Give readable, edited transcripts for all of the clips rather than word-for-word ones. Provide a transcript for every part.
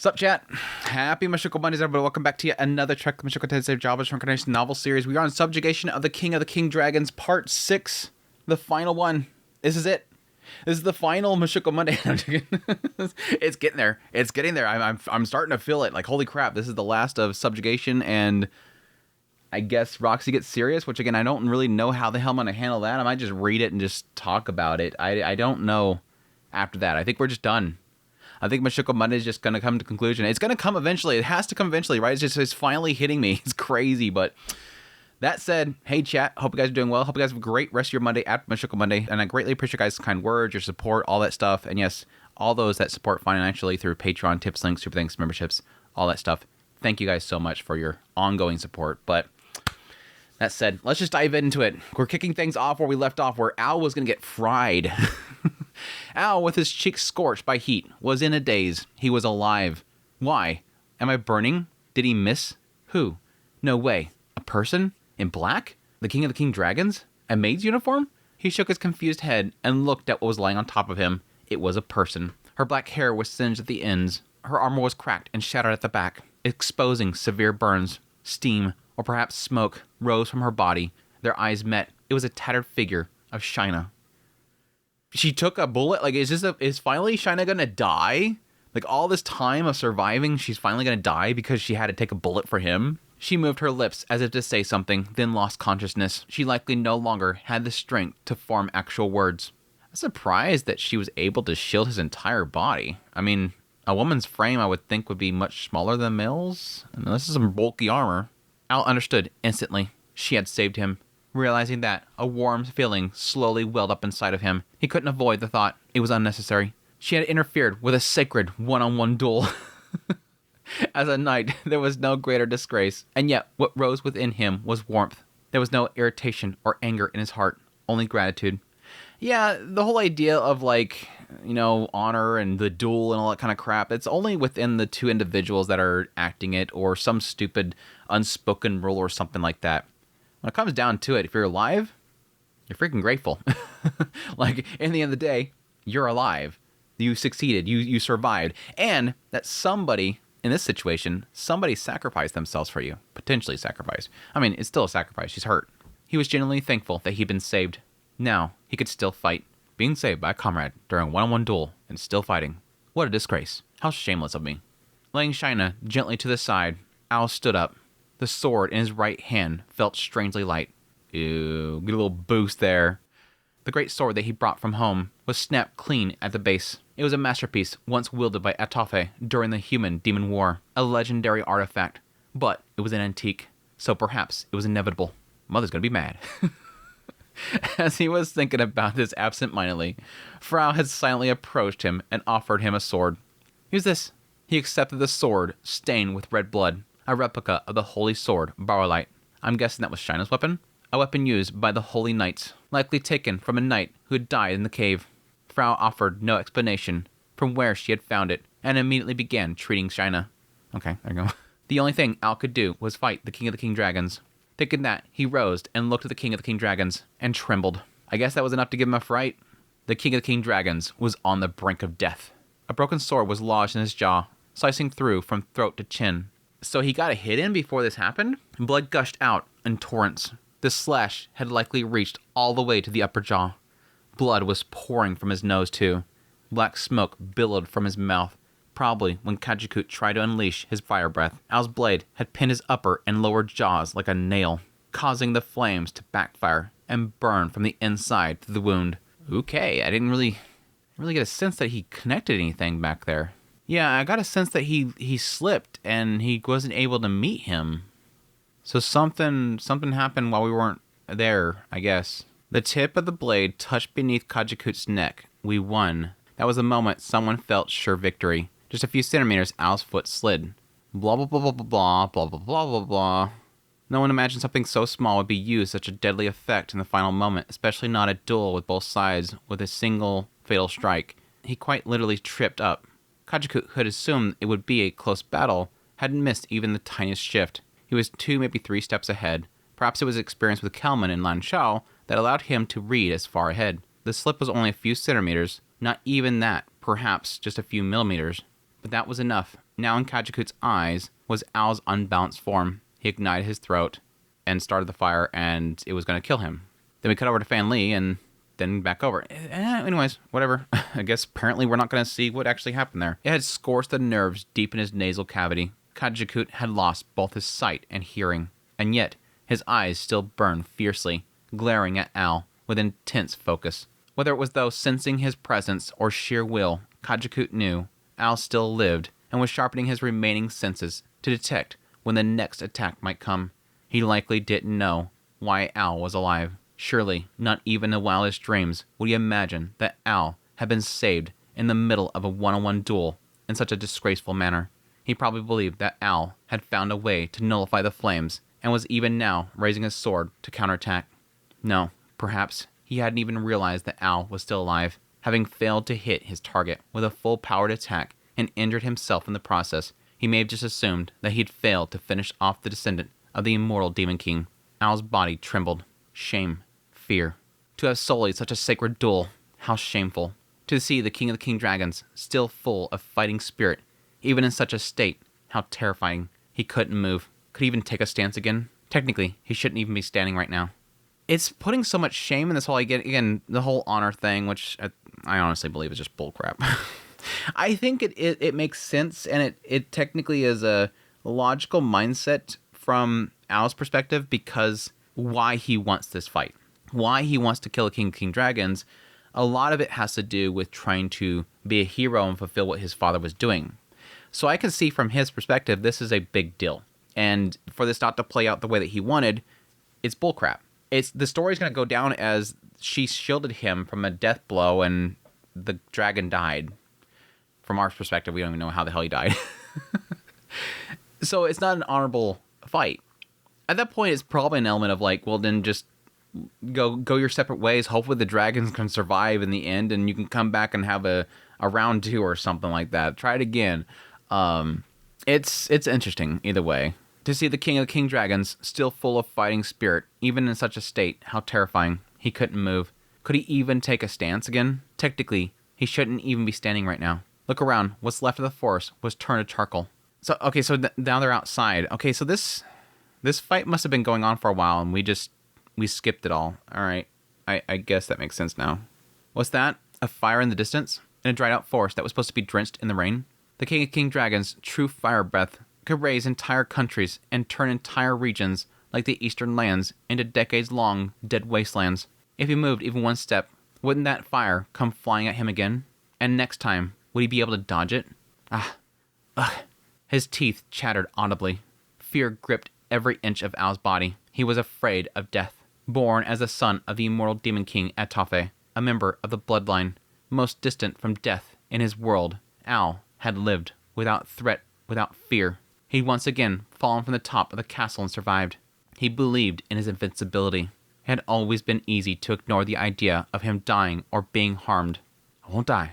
Sup, chat? Happy Mushoku Mondays, everybody. Welcome back to yet another Trek the Mushoku Tensei Jobless Reincarnation novel series. We are on Subjugation of the King Dragons, Part 6, the final one. This is it. This is the final Mushoku Monday. It's getting there. It's getting there. I'm starting to feel it. Like, holy crap, this is the last of Subjugation, and I guess Roxy gets serious, which, again, I don't really know how the hell I'm going to handle that. I might just read it and just talk about it. I don't know after that. I think we're just done. I think Mushoku Monday is just going to come to conclusion. It's going to come eventually. It has to come eventually, right? It's finally hitting me. It's crazy. But that said, hey, chat. Hope you guys are doing well. Hope you guys have a great rest of your Monday at Mushoku Monday. And I greatly appreciate you guys' kind words, your support, all that stuff. And yes, all those that support financially through Patreon, tips, links, super thanks, memberships, all that stuff. Thank you guys so much for your ongoing support. But that said, let's just dive into it. We're kicking things off where we left off, where Al was going to get fried. Al, with his cheeks scorched by heat, was in a daze. He was alive. Why? Am I burning? Did he miss? Who? No way. A person? In black? The King Dragons? A maid's uniform? He shook his confused head and looked at what was lying on top of him. It was a person. Her black hair was singed at the ends. Her armor was cracked and shattered at the back, exposing severe burns. Steam, or perhaps smoke, rose from her body. Their eyes met. It was a tattered figure of Shina. She took a bullet. Like, is finally Shina gonna die? Like, all this time of surviving, she's finally gonna die because she had to take a bullet for him? She moved her lips as if to say something, then lost consciousness. She likely no longer had the strength to form actual words. I'm surprised that she was able to shield his entire body. I mean, a woman's frame I would think would be much smaller than male's. And this is some bulky armor. Al understood instantly. She had saved him. Realizing that, a warm feeling slowly welled up inside of him. He couldn't avoid the thought. It was unnecessary. She had interfered with a sacred one-on-one duel. As a knight, there was no greater disgrace. And yet, what rose within him was warmth. There was no irritation or anger in his heart. Only gratitude. Yeah, the whole idea of, like, you know, honor and the duel and all that kind of crap, it's only within the two individuals that are acting it, or some stupid unspoken rule or something like that. When it comes down to it, if you're alive, you're freaking grateful. Like, in the end of the day, you're alive. You succeeded. You survived. And that somebody, in this situation, somebody sacrificed themselves for you. Potentially sacrificed. I mean, it's still a sacrifice. She's hurt. He was genuinely thankful that he'd been saved. Now, he could still fight. Being saved by a comrade during a one-on-one duel and still fighting. What a disgrace. How shameless of me. Laying Shina gently to the side, Al stood up. The sword in his right hand felt strangely light. Ew, get a little boost there. The great sword that he brought from home was snapped clean at the base. It was a masterpiece once wielded by Atofe during the Human-Demon War, a legendary artifact. But it was an antique, so perhaps it was inevitable. Mother's gonna be mad. As he was thinking about this absent-mindedly, Frau had silently approached him and offered him a sword. Use this. He accepted the sword, stained with red blood. A replica of the holy sword, Barolite. I'm guessing that was Shina's weapon? A weapon used by the holy knights, likely taken from a knight who had died in the cave. Frau offered no explanation from where she had found it, and immediately began treating Shina. Okay, there you go. The only thing Al could do was fight the King Dragons. Thinking that, he rose and looked at the King Dragons, and trembled. I guess that was enough to give him a fright. The King Dragons was on the brink of death. A broken sword was lodged in his jaw, slicing through from throat to chin. So he got a hit in before this happened? Blood gushed out in torrents. The slash had likely reached all the way to the upper jaw. Blood was pouring from his nose, too. Black smoke billowed from his mouth, probably when Kajikut tried to unleash his fire breath. Al's blade had pinned his upper and lower jaws like a nail, causing the flames to backfire and burn from the inside to the wound. Okay, I didn't really get a sense that he connected anything back there. Yeah, I got a sense that he slipped and he wasn't able to meet him. So something happened while we weren't there, I guess. The tip of the blade touched beneath Kajikut's neck. We won. That was the moment someone felt sure victory. Just a few centimeters, Al's foot slid. Blah, blah, blah, blah, blah, blah, blah, blah, blah, blah. No one imagined something so small would be used such a deadly effect in the final moment, especially not a duel with both sides with a single fatal strike. He quite literally tripped up. Kajikut, who had assumed it would be a close battle, hadn't missed even the tiniest shift. He was 2, maybe 3 steps ahead. Perhaps it was experience with Kelman and Lan Shao that allowed him to read as far ahead. The slip was only a few centimeters, not even that, perhaps just a few millimeters. But that was enough. Now in Kajikut's eyes was Al's unbalanced form. He ignited his throat and started the fire, and it was going to kill him. Then we cut over to Fan Li, and then back over. Anyways, whatever. I guess apparently we're not going to see what actually happened there. It had scorched the nerves deep in his nasal cavity. Kajikut had lost both his sight and hearing, and yet his eyes still burned fiercely, glaring at Al with intense focus. Whether it was though sensing his presence or sheer will, Kajikut knew Al still lived and was sharpening his remaining senses to detect when the next attack might come. He likely didn't know why Al was alive. Surely, not even in the wildest dreams would he imagine that Al had been saved in the middle of a one-on-one duel in such a disgraceful manner. He probably believed that Al had found a way to nullify the flames and was even now raising his sword to counterattack. No, perhaps he hadn't even realized that Al was still alive, having failed to hit his target with a full-powered attack and injured himself in the process. He may have just assumed that he'd failed to finish off the descendant of the immortal Demon King. Al's body trembled. Shame. Fear. To have sullied such a sacred duel, how shameful. To see the King of the King Dragons still full of fighting spirit, even in such a state, how terrifying. He couldn't move. Could he even take a stance again? Technically, he shouldn't even be standing right now. It's putting so much shame in this whole, again, the whole honor thing, which I honestly believe is just bullcrap. I think it makes sense, and it technically is a logical mindset from Al's perspective, because why he wants this fight, why he wants to kill the King of King Dragons, a lot of it has to do with trying to be a hero and fulfill what his father was doing. So I can see from his perspective, this is a big deal. And for this not to play out the way that he wanted, it's bullcrap. The story's going to go down as she shielded him from a death blow and the dragon died. From our perspective, we don't even know how the hell he died. So it's not an honorable fight. At that point, it's probably an element of like, well, then just go your separate ways. Hopefully the dragons can survive in the end and you can come back and have a round two or something like that. Try it again. It's interesting either way. To see the King of the King Dragons still full of fighting spirit, even in such a state, how terrifying. He couldn't move. Could he even take a stance again? Technically, he shouldn't even be standing right now. Look around. What's left of the forest was turned to charcoal. So, okay, so now they're outside. Okay, so this fight must have been going on for a while, and we skipped it all. All right, I guess that makes sense now. What's that? A fire in the distance? In a dried out forest that was supposed to be drenched in the rain? The King of King Dragons' true fire breath could raise entire countries and turn entire regions like the Eastern lands into decades-long dead wastelands. If he moved even one step, wouldn't that fire come flying at him again? And next time, would he be able to dodge it? His teeth chattered audibly. Fear gripped every inch of Al's body. He was afraid of death. Born as the son of the immortal Demon King Atafe, a member of the bloodline most distant from death in his world, Al had lived without threat, without fear. He'd once again fallen from the top of the castle and survived. He believed in his invincibility. It had always been easy to ignore the idea of him dying or being harmed. I won't die.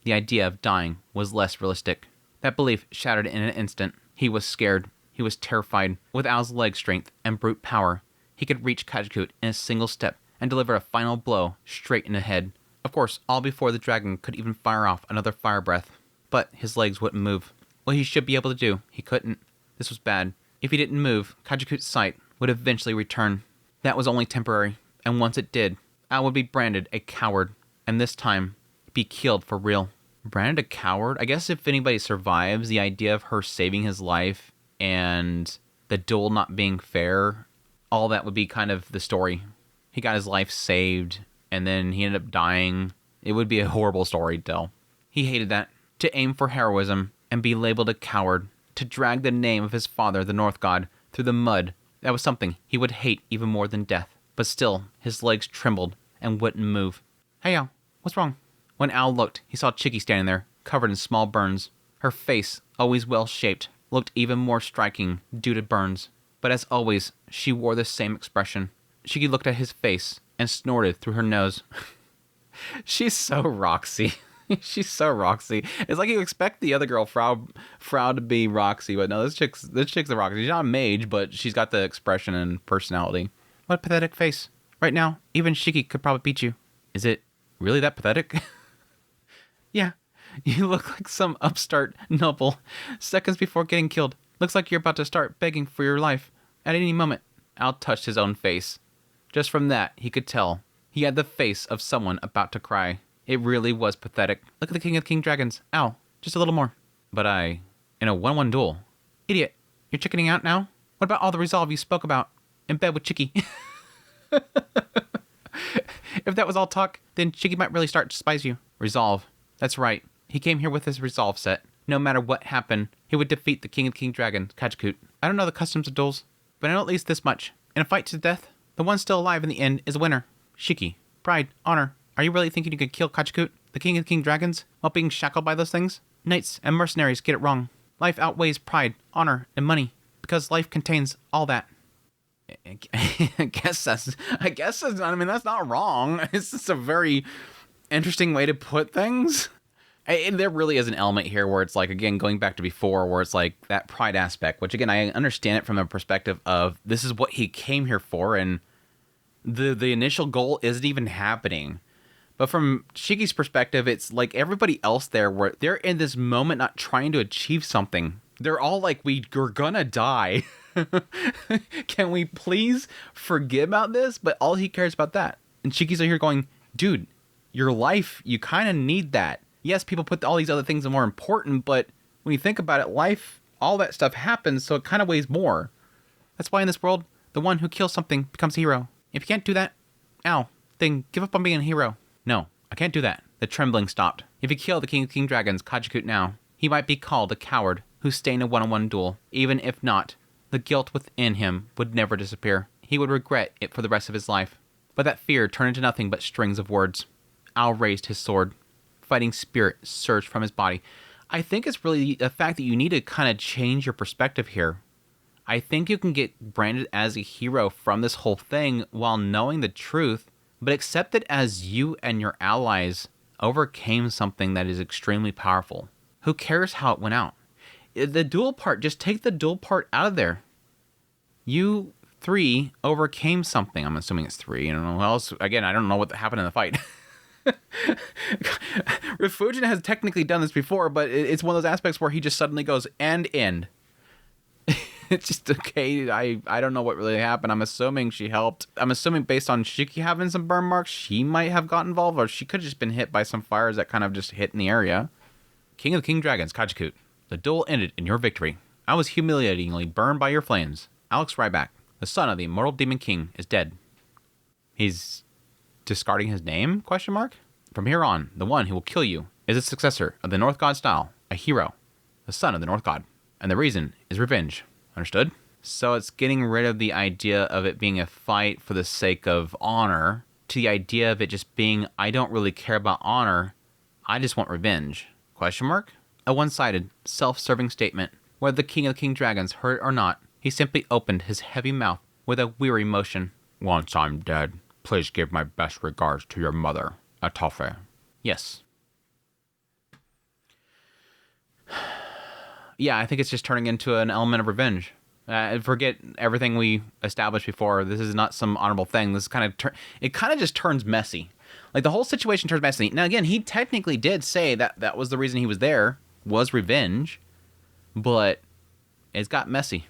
The idea of dying was less realistic. That belief shattered in an instant. He was scared. He was terrified. With Al's leg strength and brute power, he could reach Kajikut in a single step and deliver a final blow straight in the head. Of course, all before the dragon could even fire off another fire breath. But his legs wouldn't move. What he should be able to do, he couldn't. This was bad. If he didn't move, Kajikut's sight would eventually return. That was only temporary, and once it did, Al would be branded a coward, and this time, be killed for real. Branded a coward? I guess if anybody survives, the idea of her saving his life and the duel not being fair, all that would be kind of the story. He got his life saved, and then he ended up dying. It would be a horrible story to tell. He hated that. To aim for heroism and be labeled a coward, to drag the name of his father, the North God, through the mud, that was something he would hate even more than death. But still, his legs trembled and wouldn't move. Hey, Al, what's wrong? When Al looked, he saw Chicky standing there, covered in small burns. Her face, always well-shaped, looked even more striking due to burns. But as always, she wore the same expression. Chicky looked at his face and snorted through her nose. She's so Roxy. She's so Roxy. It's like you expect the other girl, Frau to be Roxy, but no, this chick's the Roxy. She's not a mage, but she's got the expression and personality. What a pathetic face. Right now, even Shiki could probably beat you. Is it really that pathetic? Yeah. You look like some upstart noble. Seconds before getting killed. Looks like you're about to start begging for your life. At any moment. Al touched his own face. Just from that, he could tell. He had the face of someone about to cry. It really was pathetic. Look at the King of King Dragons. Al, just a little more. But in a 1-1 duel. Idiot, you're chickening out now? What about all the resolve you spoke about? In bed with Chicky. If that was all talk, then Chicky might really start to despise you. Resolve. That's right. He came here with his resolve set. No matter what happened, he would defeat the King of King Dragon, Kachikut. I don't know the customs of duels, but I know at least this much. In a fight to the death, the one still alive in the end is a winner. Shiki. Pride. Honor. Are you really thinking you could kill Kachikut, the King of King Dragons, while being shackled by those things? Knights and mercenaries get it wrong. Life outweighs pride, honor, and money, because life contains all that. I guess that's, I mean, that's not wrong. It's just a very interesting way to put things. And there really is an element here where it's like, again, going back to before, where it's like that pride aspect, which again, I understand it from a perspective of this is what he came here for, and the initial goal isn't even happening. But from Shiki's perspective, it's like everybody else there, where they're in this moment not trying to achieve something. They're all like, we're gonna die. Can we please forget about this? But all he cares about that. And Shiki's here going, dude, your life, you kind of need that. Yes, people put all these other things are more important, but when you think about it, life, all that stuff happens, so it kind of weighs more. That's why in this world, the one who kills something becomes a hero. If you can't do that, then give up on being a hero. No, I can't do that. The trembling stopped. If you kill the King of King Dragons, Kachikut now, he might be called a coward who stayed in a 1-on-1 duel. Even if not, the guilt within him would never disappear. He would regret it for the rest of his life. But that fear turned into nothing but strings of words. Al raised his sword. Fighting spirit surged from his body. I think it's really the fact that you need to kind of change your perspective here. I think you can get branded as a hero from this whole thing while knowing the truth, but accept it as you and your allies overcame something that is extremely powerful. Who cares how it went out? The duel part, just take the duel part out of there. You three overcame something. I'm assuming it's three. I don't know what else. Again, I don't know what happened in the fight. Refugin has technically done this before, but it's one of those aspects where he just suddenly goes, and end. It's just, okay, I don't know what really happened. I'm assuming she helped. I'm assuming based on Shiki having some burn marks, she might have got involved, or she could have just been hit by some fires that kind of just hit in the area. King of the King Dragons, Kachikut. The duel ended in your victory. I was humiliatingly burned by your flames. Alex Ryback, the son of the immortal Demon King, is dead. He's discarding his name? ? From here on, the one who will kill you is a successor of the North God style, a hero, the son of the North God. And the reason is revenge. Understood? So it's getting rid of the idea of it being a fight for the sake of honor to the idea of it just being, I don't really care about honor, I just want revenge. ? A one-sided, self-serving statement. Whether the King of the King Dragons heard it or not, he simply opened his heavy mouth with a weary motion. Once I'm dead, please give my best regards to your mother, Atofe. Yes. Yeah, I think it's just turning into an element of revenge. Forget everything we established before. This is not some honorable thing. This kind of it kind of just turns messy. Like the whole situation turns messy. Now again, he technically did say that was the reason he was there, was revenge, but it's got messy.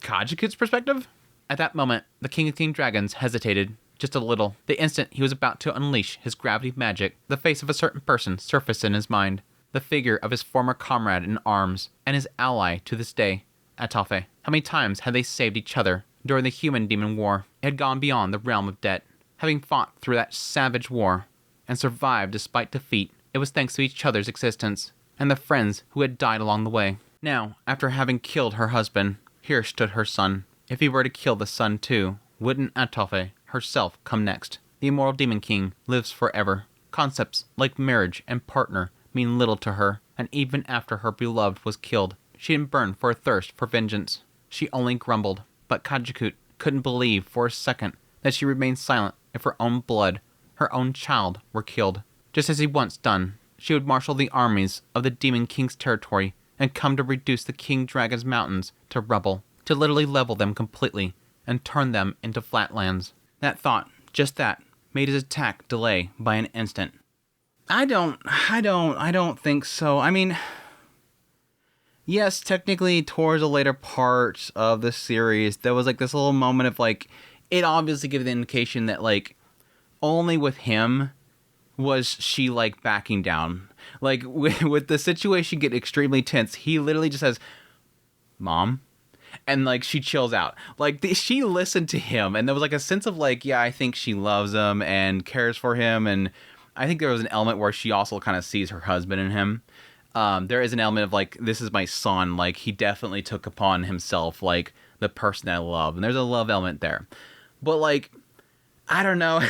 Kajikut's perspective? At that moment, the King of King Dragons hesitated just a little. The instant he was about to unleash his gravity magic, the face of a certain person surfaced in his mind. The figure of his former comrade in arms and his ally to this day, Atofe. How many times had they saved each other during the human-demon war? It had gone beyond the realm of debt. Having fought through that savage war and survived despite defeat, it was thanks to each other's existence and the friends who had died along the way. Now, after having killed her husband, here stood her son. If he were to kill the son too, wouldn't Atofe herself come next? The immortal Demon King lives forever. Concepts like marriage and partner mean little to her, and even after her beloved was killed, she didn't burn for a thirst for vengeance. She only grumbled, but Kajikut couldn't believe for a second that she remained silent if her own blood, her own child, were killed. Just as he once done, she would marshal the armies of the Demon King's territory and come to reduce the King Dragon's mountains to rubble, to literally level them completely and turn them into flatlands. That thought, just that, made his attack delay by an instant. I don't think so. I mean, yes, technically towards the later parts of the series, there was like this little moment of like, it obviously gave the indication that like only with him was she like backing down. Like with the situation get extremely tense, he literally just says, "Mom," and like she chills out. Like she listened to him, and there was like a sense of like, yeah, I think she loves him and cares for him, and I think there was an element where she also kind of sees her husband in him. There is an element of like, this is my son. Like he definitely took upon himself like the person I love, and there's a love element there. But like, I don't know.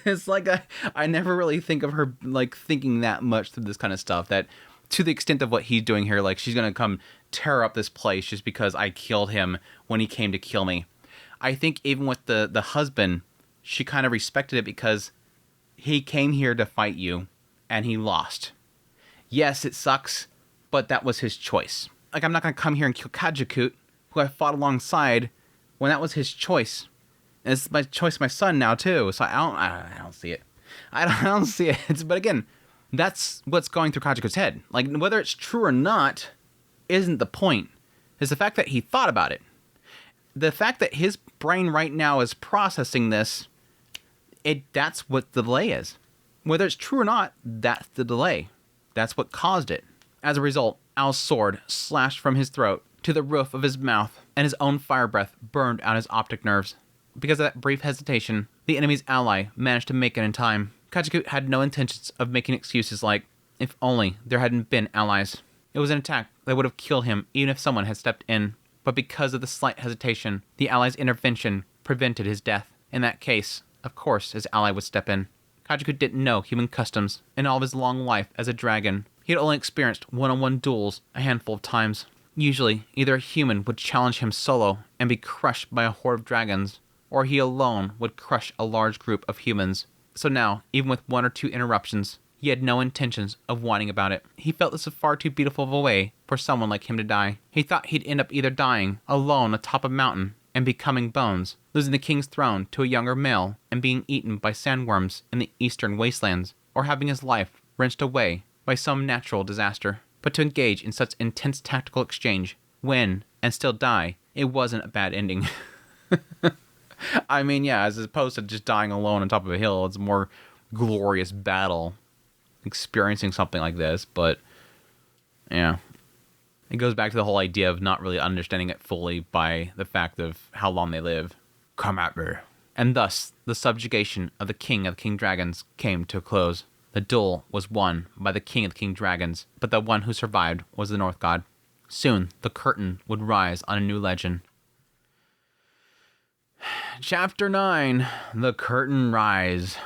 It's like I never really think of her like thinking that much through this kind of stuff. That to the extent of what he's doing here, like she's gonna come tear up this place just because I killed him when he came to kill me. I think even with the husband, she kind of respected it because he came here to fight you, and he lost. Yes, it sucks, but that was his choice. Like I'm not gonna come here and kill Kajakut, who I fought alongside, when that was his choice. And it's my choice, my son now too. So I don't see it. I don't see it. But again, that's what's going through Kajiko's head. Like whether it's true or not isn't the point. It's the fact that he thought about it. The fact that his brain right now is processing this. That's what the delay is. Whether it's true or not, that's the delay. That's what caused it. As a result, Al's sword slashed from his throat to the roof of his mouth, and his own fire breath burned out his optic nerves. Because of that brief hesitation, the enemy's ally managed to make it in time. Kajakut had no intentions of making excuses like, if only there hadn't been allies. It was an attack that would have killed him even if someone had stepped in. But because of the slight hesitation, the allies' intervention prevented his death. In that case, of course, his ally would step in. Kajakut didn't know human customs. In all of his long life as a dragon, he had only experienced one-on-one duels a handful of times. Usually, either a human would challenge him solo and be crushed by a horde of dragons, or he alone would crush a large group of humans. So now, even with one or two interruptions, he had no intentions of whining about it. He felt this was far too beautiful of a way for someone like him to die. He thought he'd end up either dying alone atop a mountain and becoming bones, losing the king's throne to a younger male and being eaten by sandworms in the eastern wastelands, or having his life wrenched away by some natural disaster. But to engage in such intense tactical exchange, win, and still die, it wasn't a bad ending. I mean, yeah, as opposed to just dying alone on top of a hill, it's a more glorious battle experiencing something like this, but yeah. It goes back to the whole idea of not really understanding it fully by the fact of how long they live. Come at me. And thus, the subjugation of the King of the King Dragons came to a close. The duel was won by the King of the King Dragons, but the one who survived was the North God. Soon, the curtain would rise on a new legend. Chapter 9, The Curtain Rise.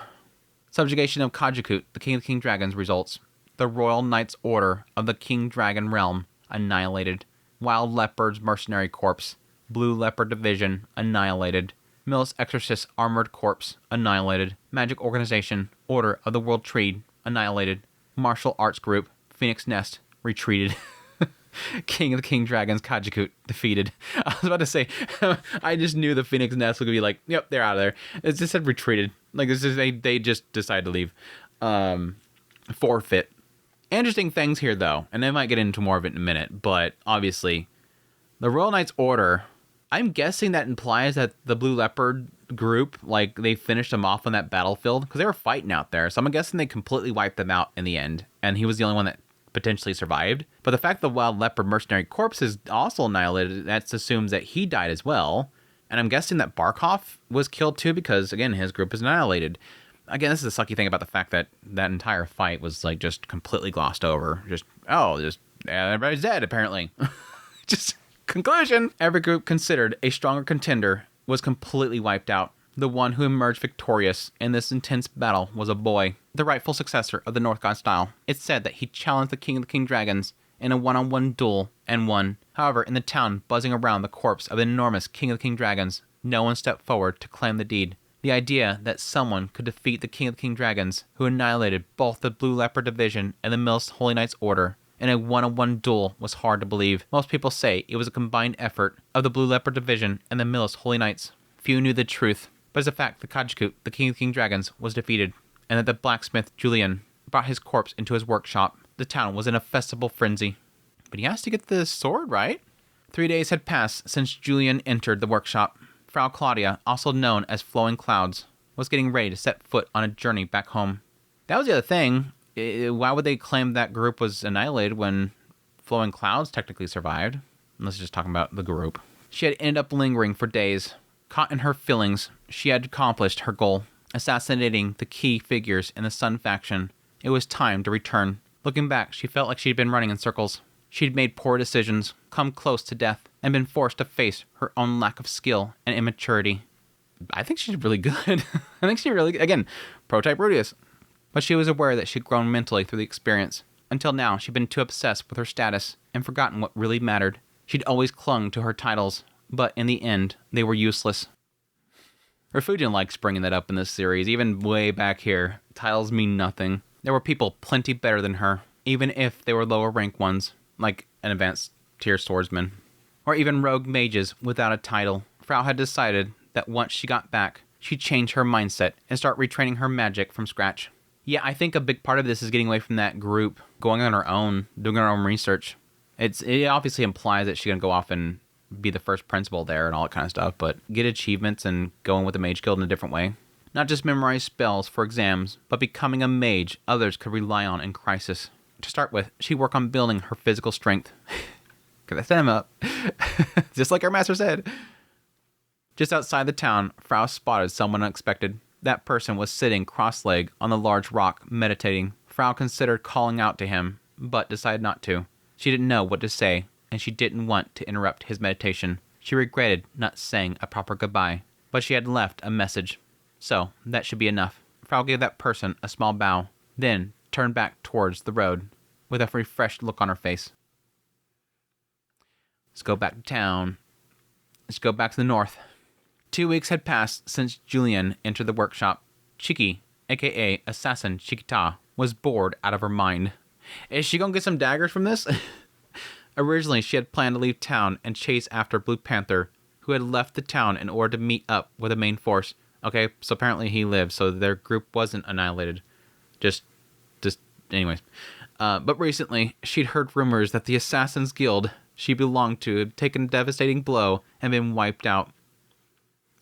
Subjugation of Kajakut, the King of the King Dragons, results. The Royal Knights Order of the King Dragon Realm annihilated. Wild Leopard's Mercenary Corps. Blue Leopard Division annihilated. Millis Exorcist Armored Corps annihilated. Magic Organization Order of the World Tree annihilated. Martial Arts Group Phoenix Nest retreated. King of the King Dragons Kajakut defeated. I was about to say, I just knew the Phoenix Nest was gonna be like, yep, they're out of there. It just said retreated. Like this is they just decided to leave. Forfeit. Interesting things here though, and I might get into more of it in a minute. But obviously, the Royal Knights Order. I'm guessing that implies that the Blue Leopard group, like they finished them off on that battlefield because they were fighting out there. So I'm guessing they completely wiped them out in the end, and he was the only one that potentially survived. But the fact the Wild Leopard Mercenary Corps is also annihilated, that assumes that he died as well. And I'm guessing that Barkov was killed too because, again, his group is annihilated. Again, this is a sucky thing about the fact that that entire fight was like just completely glossed over. Just everybody's dead apparently. Just conclusion. Every group considered a stronger contender was completely wiped out. The one who emerged victorious in this intense battle was a boy, the rightful successor of the North God style. It's said that he challenged the King of the King Dragons in a one-on-one duel and won. However, in the town buzzing around the corpse of the enormous King of the King Dragons, no one stepped forward to claim the deed. The idea that someone could defeat the King of the King Dragons, who annihilated both the Blue Leopard Division and the Millis Holy Knights Order, in a one-on-one duel was hard to believe. Most people say it was a combined effort of the Blue Leopard Division and the Millis Holy Knights. Few knew the truth, but it's a fact that Kajakut, the King of the King Dragons, was defeated, and that the blacksmith Julian brought his corpse into his workshop. The town was in a festival frenzy. But he has to get the sword, right? 3 days had passed since Julian entered the workshop. Frau Claudia, also known as Flowing Clouds, was getting ready to set foot on a journey back home. That was the other thing. Why would they claim that group was annihilated when Flowing Clouds technically survived? Let's just talk about the group. She had ended up lingering for days. Caught in her feelings, she had accomplished her goal, assassinating the key figures in the Sun faction. It was time to return. Looking back, she felt like she'd been running in circles. She'd made poor decisions, come close to death, and been forced to face her own lack of skill and immaturity. I think she's really good. I think she really, again, prototype Rudius. But she was aware that she'd grown mentally through the experience. Until now, she'd been too obsessed with her status and forgotten what really mattered. She'd always clung to her titles, but in the end, they were useless. Refugian likes bringing that up in this series, even way back here. Titles mean nothing. There were people plenty better than her, even if they were lower rank ones, like an advanced tier swordsman, or even rogue mages without a title. Frau had decided that once she got back, she'd change her mindset and start retraining her magic from scratch. Yeah, I think a big part of this is getting away from that group, going on her own, doing her own research. It obviously implies that she's going to go off and be the first principal there and all that kind of stuff, but get achievements and go in with the mage guild in a different way. Not just memorize spells for exams, but becoming a mage others could rely on in crisis. To start with, she'd work on building her physical strength. Could I set him up? Just like our master said. Just outside the town, Frau spotted someone unexpected. That person was sitting cross-legged on the large rock, meditating. Frau considered calling out to him, but decided not to. She didn't know what to say, and she didn't want to interrupt his meditation. She regretted not saying a proper goodbye, but she had left a message. So, that should be enough. Frau gave that person a small bow, then turned back towards the road, with a refreshed look on her face. Let's go back to town. Let's go back to the north. 2 weeks had passed since Julian entered the workshop. Chiki, aka Assassin Chikita, was bored out of her mind. Is she gonna get some daggers from this? Originally, she had planned to leave town and chase after Blue Panther, who had left the town in order to meet up with the main force. Okay, so apparently he lived, so their group wasn't annihilated. Anyways. But recently, she'd heard rumors that the Assassin's Guild she belonged to had taken a devastating blow and been wiped out.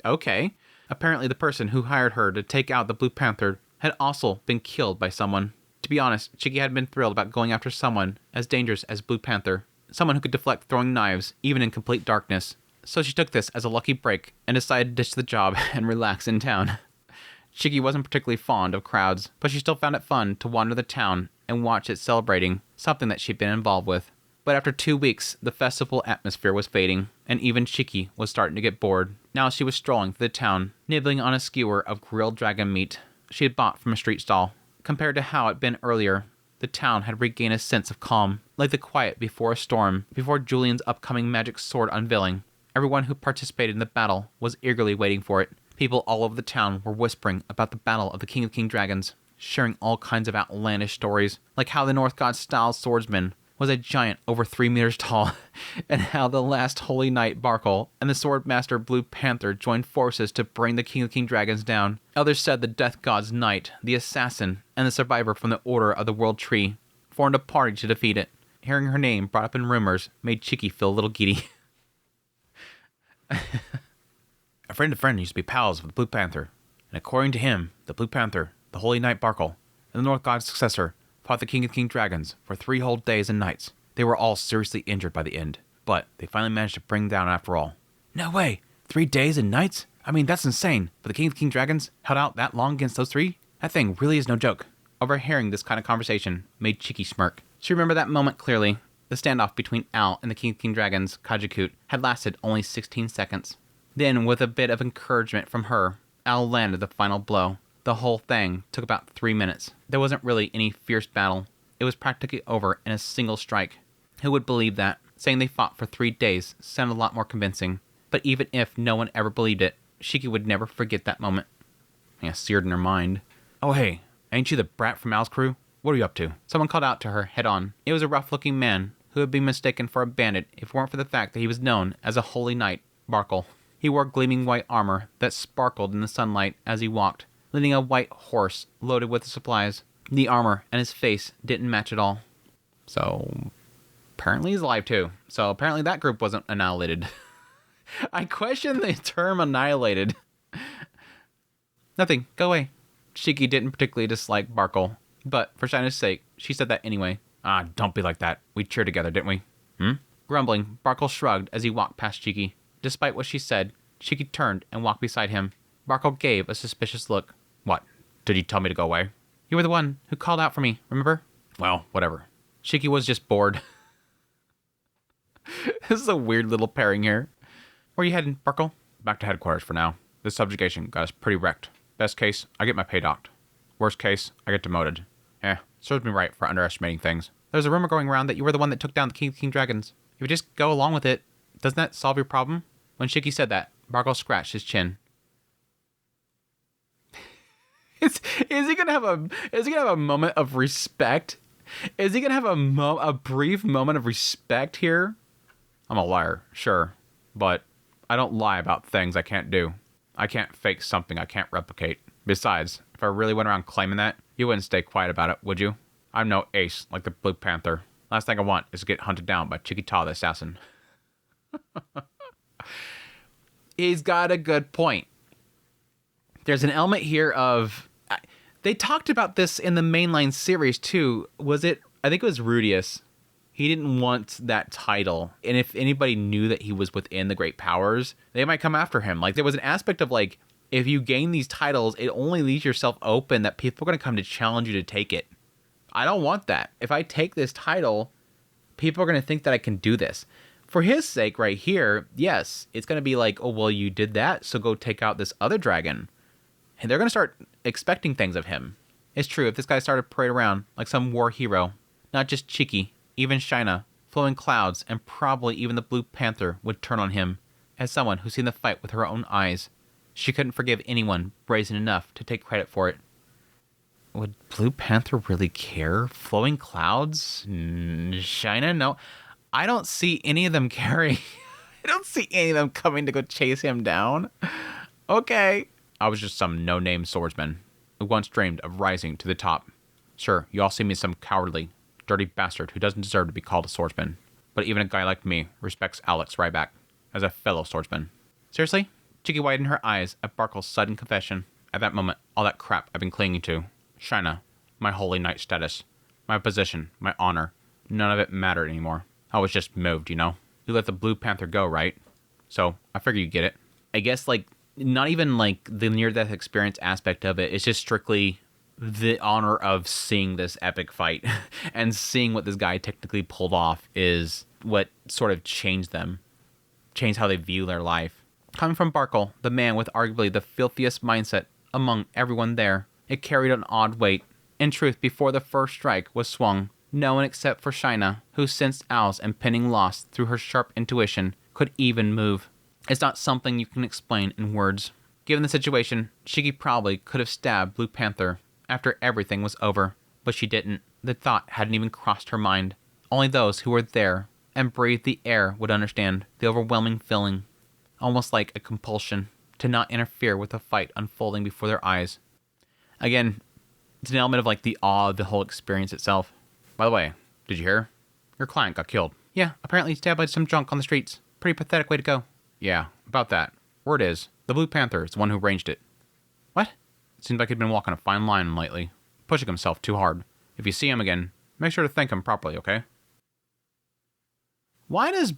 Okay. Apparently the person who hired her to take out the Blue Panther had also been killed by someone. To be honest, Chiki had been thrilled about going after someone as dangerous as Blue Panther. Someone who could deflect throwing knives, even in complete darkness. So she took this as a lucky break and decided to ditch the job and relax in town. Chiki wasn't particularly fond of crowds, but she still found it fun to wander the town and watch it celebrating, something that she'd been involved with. But after 2 weeks, the festival atmosphere was fading, and even Chiki was starting to get bored. Now she was strolling through the town, nibbling on a skewer of grilled dragon meat she had bought from a street stall. Compared to how it had been earlier, the town had regained a sense of calm, like the quiet before a storm, before Julian's upcoming magic sword unveiling. Everyone who participated in the battle was eagerly waiting for it. People all over the town were whispering about the battle of the King of King Dragons, sharing all kinds of outlandish stories, like how the North God-style swordsman was a giant over 3 meters tall, and how the last Holy Knight Barkle and the Swordmaster Blue Panther joined forces to bring the King of King Dragons down. Others said the Death God's Knight, the Assassin, and the survivor from the Order of the World Tree formed a party to defeat it. Hearing her name brought up in rumors made Chiki feel a little giddy. A friend used to be pals with the Blue Panther, and according to him, the Blue Panther, the Holy Knight Barkle, and the North God's successor fought the King of King Dragons for 3 whole days and nights. They were all seriously injured by the end, but they finally managed to bring down after all. No way! 3 days and nights? I mean, that's insane, but the King of King Dragons held out that long against those 3? That thing really is no joke. Overhearing this kind of conversation made Chiki smirk. She remembered that moment clearly. The standoff between Al and the King of King Dragons, Kajikut, had lasted only 16 seconds. Then, with a bit of encouragement from her, Al landed the final blow. The whole thing took about 3 minutes. There wasn't really any fierce battle. It was practically over in a single strike. Who would believe that? Saying they fought for 3 days sounded a lot more convincing. But even if no one ever believed it, Shiki would never forget that moment. Yeah, seared in her mind. Oh hey, ain't you the brat from Al's crew? What are you up to? Someone called out to her head on. It was a rough-looking man who had been mistaken for a bandit if it weren't for the fact that he was known as a Holy Knight, Barkle. He wore gleaming white armor that sparkled in the sunlight as he walked, leading a white horse loaded with supplies. The armor and his face didn't match at all. So apparently he's alive too. So apparently that group wasn't annihilated. I question the term annihilated. Nothing. Go away. Shiki didn't particularly dislike Barkle, but for Shina's sake, she said that anyway. Ah, don't be like that. We cheered together, didn't we? Grumbling, Barkle shrugged as he walked past Shiki. Despite what she said, Shiki turned and walked beside him. Barkle gave a suspicious look. What? Did you tell me to go away? You were the one who called out for me, remember? Well, whatever. Shiki was just bored. This is a weird little pairing here. Where are you heading, Barkle? Back to headquarters for now. This subjugation got us pretty wrecked. Best case, I get my pay docked. Worst case, I get demoted. Serves me right for underestimating things. There's a rumor going around that you were the one that took down the King Dragons. If you just go along with it, doesn't that solve your problem? When Shiki said that, Barkle scratched his chin. Is he gonna have a moment of respect? Is he gonna have a brief moment of respect here? I'm a liar, sure, but I don't lie about things I can't do. I can't fake something I can't replicate. Besides, if I really went around claiming that, you wouldn't stay quiet about it, would you? I'm no ace like the Blue Panther. Last thing I want is to get hunted down by Chiquita the assassin. He's got a good point. There's an element here of... They talked about this in the mainline series too. Was it... I think it was Rudius. He didn't want that title. And if anybody knew that he was within the Great Powers, they might come after him. Like, there was an aspect of, like, if you gain these titles, it only leaves yourself open that people are going to come to challenge you to take it. I don't want that. If I take this title, people are going to think that I can do this. For his sake right here, yes, it's going to be like, oh, well, you did that, so go take out this other dragon. And they're going to start expecting things of him. It's true, if this guy started to parade around like some war hero, not just Chiki, even Shina, flowing clouds, and probably even the Blue Panther would turn on him. As someone who's seen the fight with her own eyes, she couldn't forgive anyone brazen enough to take credit for it. Would Blue Panther really care? Flowing clouds? Shina? No. I don't see any of them caring. I don't see any of them coming to go chase him down. Okay. I was just some no-name swordsman who once dreamed of rising to the top. Sure, you all see me as some cowardly, dirty bastard who doesn't deserve to be called a swordsman. But even a guy like me respects Alex Ryback as a fellow swordsman. Seriously? Chiki widened her eyes at Barkle's sudden confession. At that moment, all that crap I've been clinging to, Shina, my holy knight status, my position, my honor, none of it mattered anymore. I was just moved, you know? You let the Blue Panther go, right? So, I figure you get it. I guess, like, not even, like, the near-death experience aspect of it. It's just strictly the honor of seeing this epic fight and seeing what this guy technically pulled off is what sort of changed them. Changed how they view their life. Coming from Barkle, the man with arguably the filthiest mindset among everyone there, it carried an odd weight. In truth, before the first strike was swung, no one except for Shina, who sensed Al's impending loss through her sharp intuition, could even move. It's not something you can explain in words. Given the situation, Shiki probably could have stabbed Blue Panther after everything was over, but she didn't. The thought hadn't even crossed her mind. Only those who were there and breathed the air would understand the overwhelming feeling, almost like a compulsion, to not interfere with the fight unfolding before their eyes. Again, it's an element of like the awe of the whole experience itself. By the way, did you hear? Your client got killed. Yeah, apparently he stabbed by some junk on the streets. Pretty pathetic way to go. Yeah, about that. Word is, the Blue Panther is the one who arranged it. What? It seems like he'd been walking a fine line lately, pushing himself too hard. If you see him again, make sure to thank him properly, okay? Why does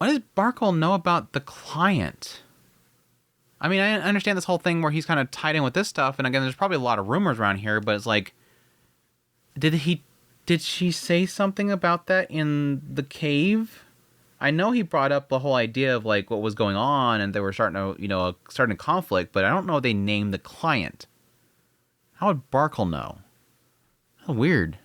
Barkle know about the client? I mean, I understand this whole thing where he's kind of tied in with this stuff, and again, there's probably a lot of rumors around here, but it's like, did she say something about that in the cave? I know he brought up the whole idea of like what was going on, and they were starting a conflict, but I don't know if they named the client. How would Barkle know? How weird.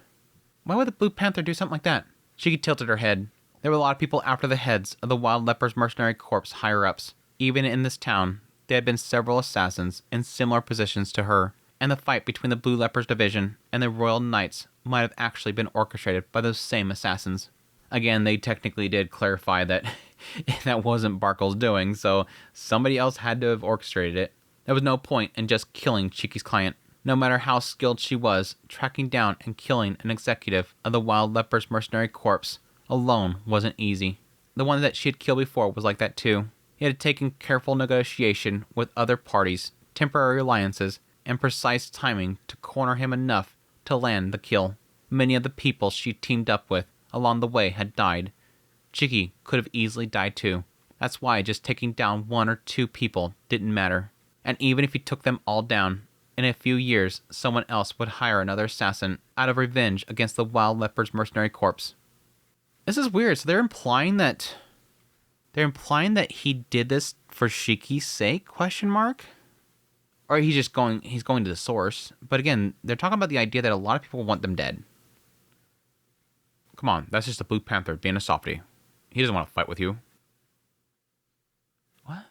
Why would the Blue Panther do something like that? She tilted her head. There were a lot of people after the heads of the Wild Leper's mercenary corps higher-ups. Even in this town, there had been several assassins in similar positions to her, and the fight between the Blue Leper's division and the Royal Knights might have actually been orchestrated by those same assassins. Again, they technically did clarify that that wasn't Barkle's doing, so somebody else had to have orchestrated it. There was no point in just killing Chiki's client. No matter how skilled she was, tracking down and killing an executive of the Wild Leper's mercenary corps alone wasn't easy. The one that she had killed before was like that too. It had taken careful negotiation with other parties, temporary alliances, and precise timing to corner him enough to land the kill. Many of the people she teamed up with along the way had died. Chiki could have easily died too. That's why just taking down 1 or 2 people didn't matter. And even if he took them all down, in a few years someone else would hire another assassin out of revenge against the Wild Leper's mercenary corps. This is weird. So they're implying that he did this for Shiki's sake? Question mark? Or he's going to the source. But again, they're talking about the idea that a lot of people want them dead. Come on, that's just a Blue Panther being a softie. He doesn't want to fight with you. What?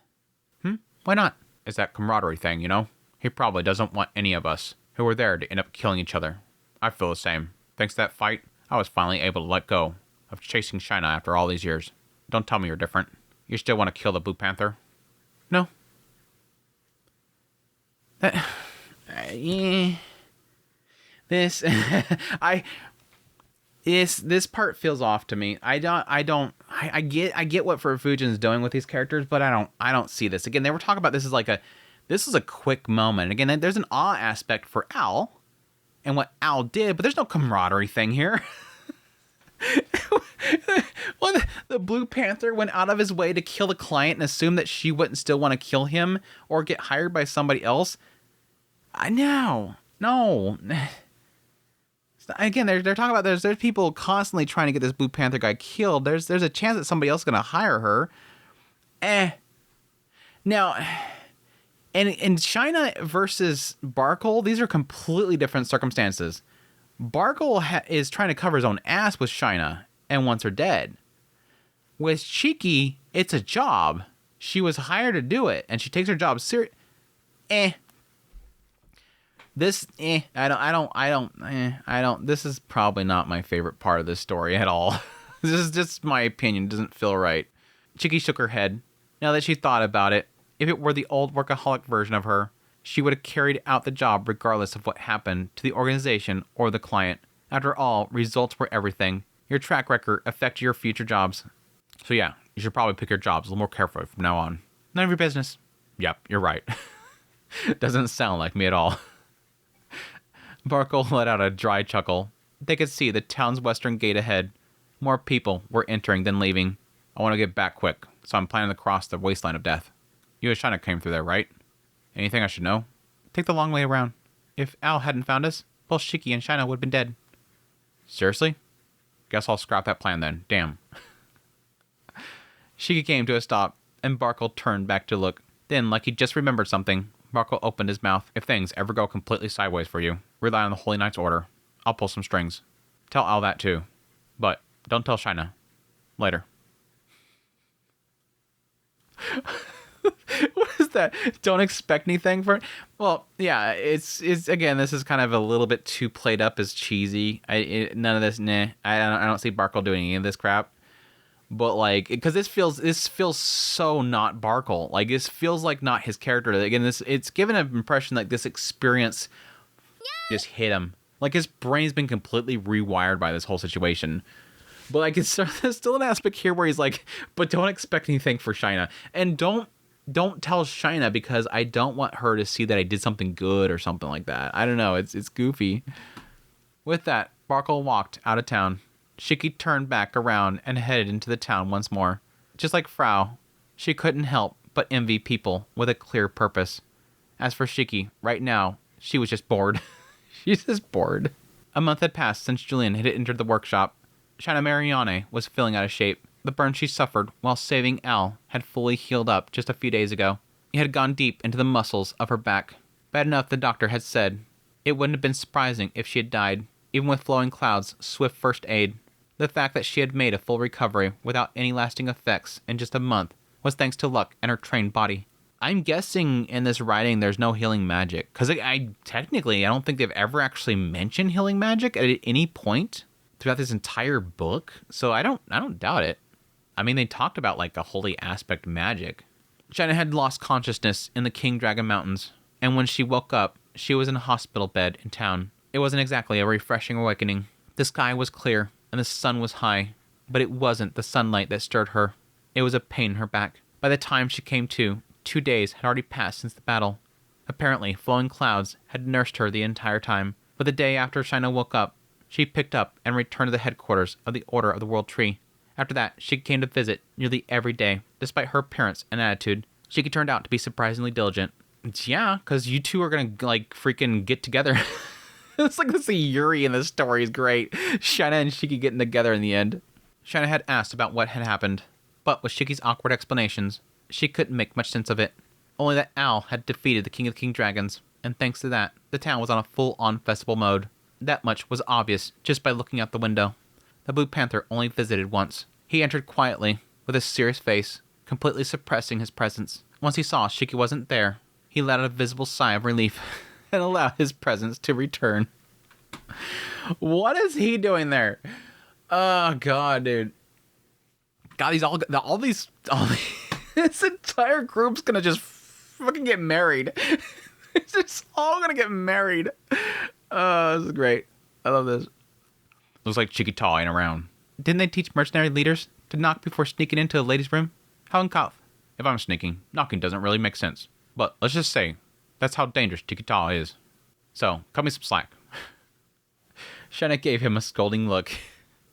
Why not? It's that camaraderie thing, you know? He probably doesn't want any of us who were there to end up killing each other. I feel the same. Thanks to that fight, I was finally able to let go of chasing China after all these years. Don't tell me you're different. You still want to kill the Blue Panther? No. This part feels off to me. I get what Fujin's doing with these characters, but I don't see this. Again, they were talking about this is a quick moment. Again, there's an awe aspect for Al and what Al did, but there's no camaraderie thing here. Well, the Blue Panther went out of his way to kill the client and assume that she wouldn't still want to kill him or get hired by somebody else. No. Again, they're talking about there's people constantly trying to get this Blue Panther guy killed. There's a chance that somebody else is going to hire her. Now, and in China versus Barkle, these are completely different circumstances. Barkle is trying to cover his own ass with China and wants her dead. With Chiki, it's a job. She was hired to do it, and she takes her job serious. This, I don't. This is probably not my favorite part of this story at all. This is just my opinion. It doesn't feel right. Chiki shook her head. Now that she thought about it, if it were the old workaholic version of her, she would have carried out the job regardless of what happened to the organization or the client. After all, results were everything. Your track record affects your future jobs. So yeah, you should probably pick your jobs a little more carefully from now on. None of your business. Yep, you're right. Doesn't sound like me at all. Barkle let out a dry chuckle. They could see the town's western gate ahead. More people were entering than leaving. I want to get back quick, so I'm planning to cross the wasteland of death. You and China came through there, right? Anything I should know? Take the long way around. If Al hadn't found us, both Shiki and China would have been dead. Seriously? Guess I'll scrap that plan then. Damn. Shiki came to a stop, and Barkle turned back to look. Then, like he just remembered something, Barkle opened his mouth. If things ever go completely sideways for you, rely on the Holy Knight's order. I'll pull some strings. Tell Al that too. But don't tell China. Later. What is that? Don't expect anything for it? Well, yeah, it's again, this is kind of a little bit too played up as cheesy. None of this, I don't see Barkle doing any of this crap. But like, because this feels so not Barkle. Like, this feels like not his character. Again, it's given an impression like this experience just hit him. Like, his brain's been completely rewired by this whole situation. But like, there's still an aspect here where he's like, but don't expect anything for China, and don't tell China because I don't want her to see that I did something good or something like that. I don't know. It's goofy. With that, Barkle walked out of town. Shiki turned back around and headed into the town once more. Just like Frau, she couldn't help but envy people with a clear purpose. As for Shiki, right now, she was just bored. She's just bored. A month had passed since Julian had entered the workshop. China Marianne was feeling out of shape. The burn she suffered while saving Al had fully healed up just a few days ago. It had gone deep into the muscles of her back. Bad enough, the doctor had said. It wouldn't have been surprising if she had died, even with Flowing Cloud's swift first aid. The fact that she had made a full recovery without any lasting effects in just a month was thanks to luck and her trained body. I'm guessing in this writing there's no healing magic, because I don't think they've ever actually mentioned healing magic at any point throughout this entire book, so I don't doubt it. I mean, they talked about like a holy aspect magic. China had lost consciousness in the King Dragon Mountains, and when she woke up, she was in a hospital bed in town. It wasn't exactly a refreshing awakening. The sky was clear, and the sun was high, but it wasn't the sunlight that stirred her. It was a pain in her back. By the time she came to, 2 days had already passed since the battle. Apparently, flowing clouds had nursed her the entire time, but the day after China woke up, she picked up and returned to the headquarters of the Order of the World Tree. After that, she came to visit nearly every day. Despite her appearance and attitude, Shiki turned out to be surprisingly diligent. Yeah, because you two are going to, like, freaking get together. It's like this Yuri in this story is great. Shana and Shiki getting together in the end. Shana had asked about what had happened, but with Shiki's awkward explanations, she couldn't make much sense of it. Only that Al had defeated the King of the King Dragons, and thanks to that, the town was on a full-on festival mode. That much was obvious just by looking out the window. The Blue Panther only visited once. He entered quietly, with a serious face, completely suppressing his presence. Once he saw Shiki wasn't there, he let out a visible sigh of relief and allowed his presence to return. What is he doing there? Oh, God, dude. God, this entire group's gonna just fucking get married. It's just all gonna get married. This is great. I love this. Looks like Chiquita ain't around. Didn't they teach mercenary leaders to knock before sneaking into a lady's room? How uncouth. If I'm sneaking, knocking doesn't really make sense. But let's just say, that's how dangerous Chiquita is. So, cut me some slack. Shanna gave him a scolding look,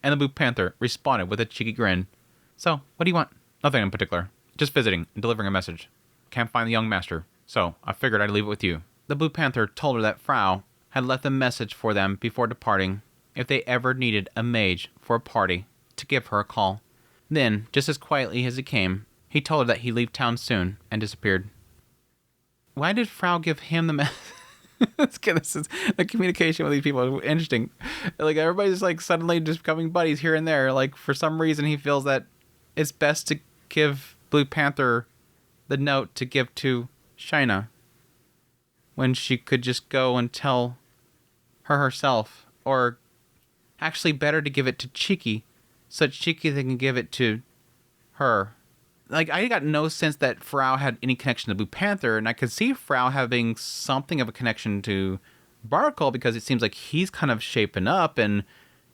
and the Blue Panther responded with a cheeky grin. So, what do you want? Nothing in particular. Just visiting and delivering a message. Can't find the young master, so I figured I'd leave it with you. The Blue Panther told her that Frau had left a message for them before departing, if they ever needed a mage for a party, to give her a call. Then, just as quietly as he came, he told her that he'd leave town soon, and disappeared. Why did Frau give him the message? The communication with these people is interesting. Like, everybody's like suddenly just becoming buddies here and there. Like, for some reason he feels that it's best to give Blue Panther the note to give to Shina, when she could just go and tell her herself. Or actually better to give it to Chiki, so that Chiki can give it to her. Like, I got no sense that Frau had any connection to Blue Panther, and I could see Frau having something of a connection to Barkle, because it seems like he's kind of shaping up, and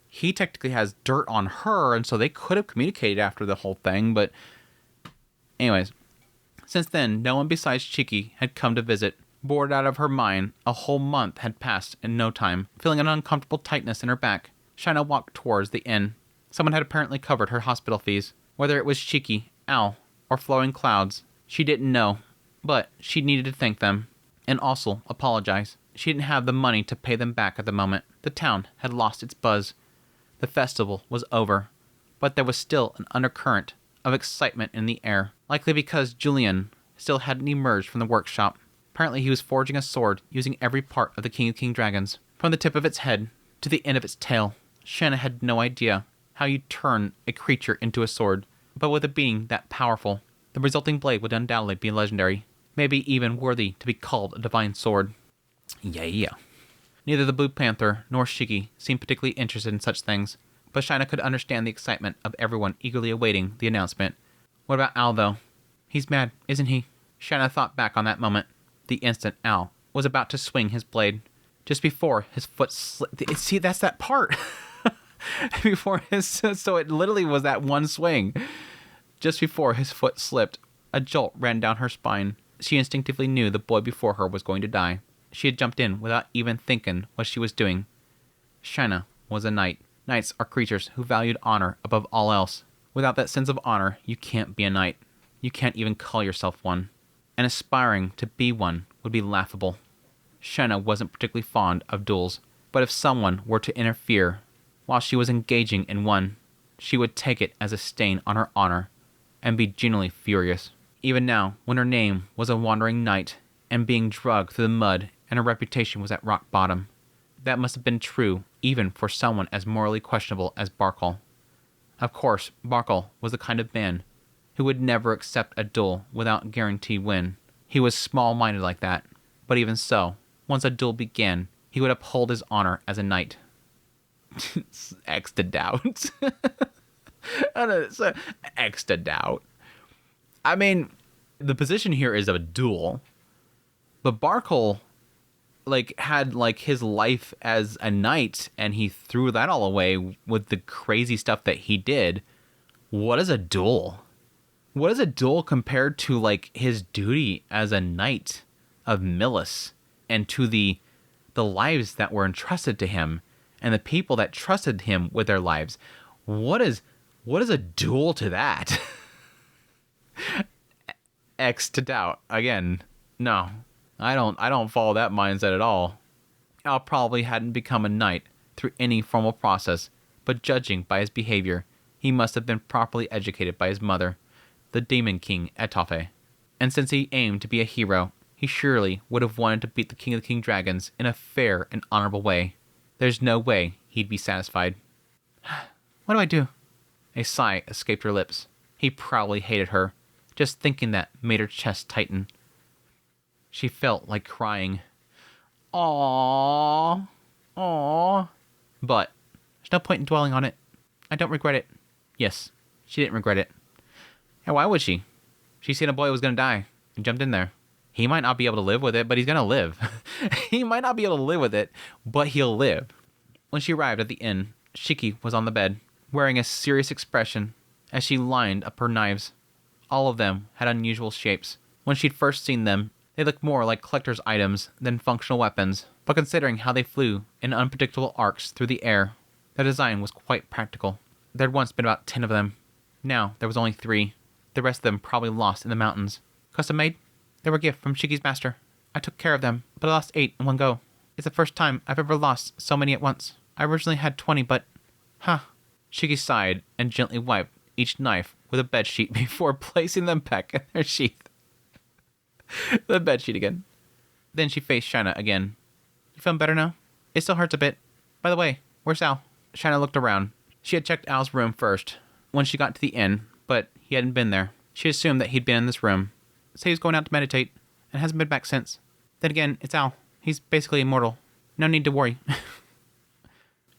he technically has dirt on her, and so they could have communicated after the whole thing, but anyways. Since then, no one besides Chiki had come to visit. Bored out of her mind, a whole month had passed in no time. Feeling an uncomfortable tightness in her back, Shina walked towards the inn. Someone had apparently covered her hospital fees. Whether it was Chiki, Al, or Flowing Clouds, she didn't know, but she needed to thank them, and also apologize. She didn't have the money to pay them back at the moment. The town had lost its buzz. The festival was over, but there was still an undercurrent of excitement in the air, likely because Julian still hadn't emerged from the workshop. Apparently he was forging a sword using every part of the King of King Dragons, from the tip of its head to the end of its tail. Shanna had no idea how you turn a creature into a sword, but with a being that powerful, the resulting blade would undoubtedly be legendary, maybe even worthy to be called a divine sword. Yeah. Neither the Blue Panther nor Shiki seemed particularly interested in such things, but Shina could understand the excitement of everyone eagerly awaiting the announcement. What about Al, though? He's mad, isn't he? Shina thought back on that moment, the instant Al was about to swing his blade, just before his foot slipped. See, that's that part. So it literally was that one swing. Just before his foot slipped, a jolt ran down her spine. She instinctively knew the boy before her was going to die. She had jumped in without even thinking what she was doing. Shina was a knight. Knights are creatures who valued honor above all else. Without that sense of honor, you can't be a knight. You can't even call yourself one. And aspiring to be one would be laughable. Shina wasn't particularly fond of duels, but if someone were to interfere while she was engaging in one, she would take it as a stain on her honor and be genuinely furious. Even now, when her name was a wandering knight and being dragged through the mud and her reputation was at rock bottom, that must have been true even for someone as morally questionable as Barkle. Of course, Barkle was the kind of man who would never accept a duel without guaranteed win. He was small-minded like that, but even so, once a duel began, he would uphold his honor as a knight. X to doubt. X to doubt. I mean, the position here is of a duel, but Barkle like had like his life as a knight and he threw that all away with the crazy stuff that he did. What is a duel? What is a duel compared to like his duty as a knight of Milis and to the lives that were entrusted to him and the people that trusted him with their lives? What is a duel to that? X to doubt. Again, no. I don't follow that mindset at all. Al probably hadn't become a knight through any formal process, but judging by his behavior, he must have been properly educated by his mother, the Demon King Etoffe. And since he aimed to be a hero, he surely would have wanted to beat the King of the King Dragons in a fair and honorable way. There's no way he'd be satisfied. What do I do? A sigh escaped her lips. He probably hated her. Just thinking that made her chest tighten. She felt like crying. Aww. Aww. But there's no point in dwelling on it. I don't regret it. Yes, she didn't regret it. And why would she? She seen a boy was going to die and jumped in there. He might not be able to live with it, but he's going to live. He might not be able to live with it, but he'll live. When she arrived at the inn, Shiki was on the bed, wearing a serious expression as she lined up her knives. All of them had unusual shapes. When she'd first seen them, they looked more like collector's items than functional weapons, but considering how they flew in unpredictable arcs through the air, their design was quite practical. There had once been about 10 of them. Now there was only 3. The rest of them probably lost in the mountains. Custom made? They were a gift from Shiki's master. I took care of them, but I lost 8 in one go. It's the first time I've ever lost so many at once. I originally had 20, but... Shiki sighed and gently wiped each knife with a bedsheet before placing them back in their sheath. The bedsheet again. Then she faced Shina again. You feeling better now? It still hurts a bit. By the way, where's Al? Shina looked around. She had checked Al's room first, when she got to the inn, but he hadn't been there. She assumed that he'd been in this room. So he was going out to meditate, and hasn't been back since. Then again, it's Al. He's basically immortal. No need to worry.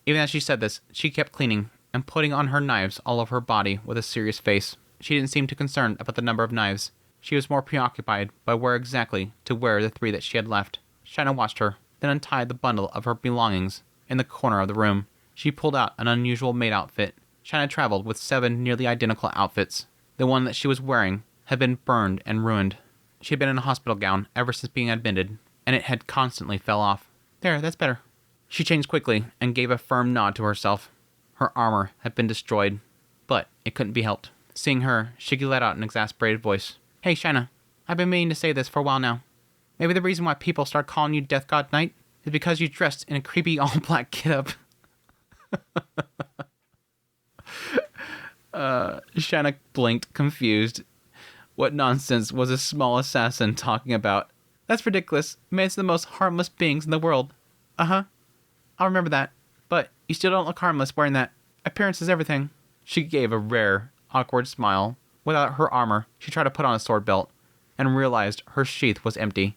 Even as she said this, she kept cleaning and putting on her knives all over her body with a serious face. She didn't seem too concerned about the number of knives. She was more preoccupied by where exactly to wear the 3 that she had left. Shina watched her, then untied the bundle of her belongings in the corner of the room. She pulled out an unusual maid outfit. Shina traveled with 7 nearly identical outfits. The one that she was wearing had been burned and ruined. She had been in a hospital gown ever since being admitted, and it had constantly fell off. There, that's better. She changed quickly and gave a firm nod to herself. Her armor had been destroyed, but it couldn't be helped. Seeing her, Shiki let out an exasperated voice. Hey, Shina, I've been meaning to say this for a while now. Maybe the reason why people start calling you Death God Knight is because you dressed in a creepy all-black getup. Shina blinked, confused. What nonsense was a small assassin talking about? That's ridiculous. Man's the most harmless beings in the world. Uh-huh. I'll remember that. But you still don't look harmless wearing that. Appearance is everything. She gave a rare, awkward smile. Without her armor, she tried to put on a sword belt, and realized her sheath was empty.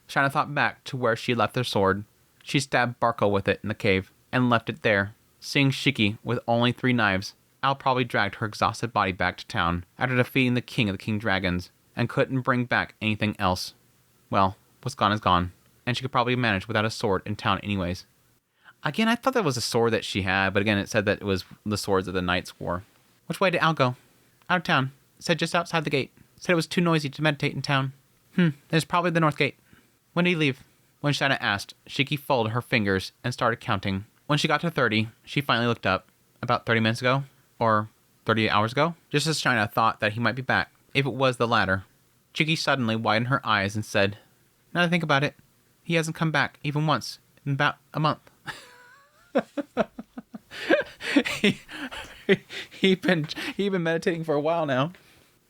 Shina thought back to where she left their sword. She stabbed Barco with it in the cave, and left it there. Seeing Shiki with only 3 knives, Al probably dragged her exhausted body back to town after defeating the King of the King Dragons, and couldn't bring back anything else. Well, what's gone is gone, and she could probably manage without a sword in town anyways. Again, I thought that was a sword that she had, but again, it said that it was the swords that the knights wore. Which way did Al go? Out of town. Said just outside the gate. Said it was too noisy to meditate in town. There's probably the north gate. When did he leave? When Shina asked, Shiki folded her fingers and started counting. When she got to 30, she finally looked up. About 30 minutes ago? Or 38 hours ago? Just as Shina thought that he might be back, if it was the latter. Shiki suddenly widened her eyes and said, now that I think about it, he hasn't come back even once in about a month. He'd been meditating for a while now.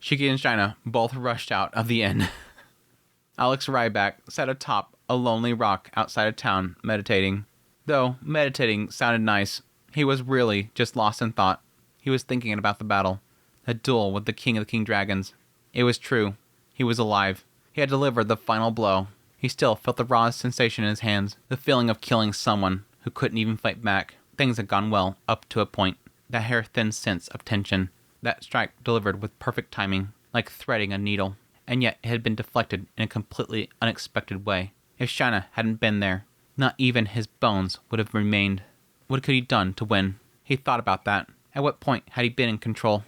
Shiki and Shina both rushed out of the inn. Alex Ryback sat atop a lonely rock outside of town meditating. Though meditating sounded nice, he was really just lost in thought. He was thinking about the battle, the duel with the King of the King Dragons. It was true. He was alive. He had delivered the final blow. He still felt the raw sensation in his hands, the feeling of killing someone who couldn't even fight back. Things had gone well up to a point. That hair-thin sense of tension. That strike delivered with perfect timing, like threading a needle. And yet it had been deflected in a completely unexpected way. If Shana hadn't been there, not even his bones would have remained. What could he have done to win? He thought about that. At what point had he been in control?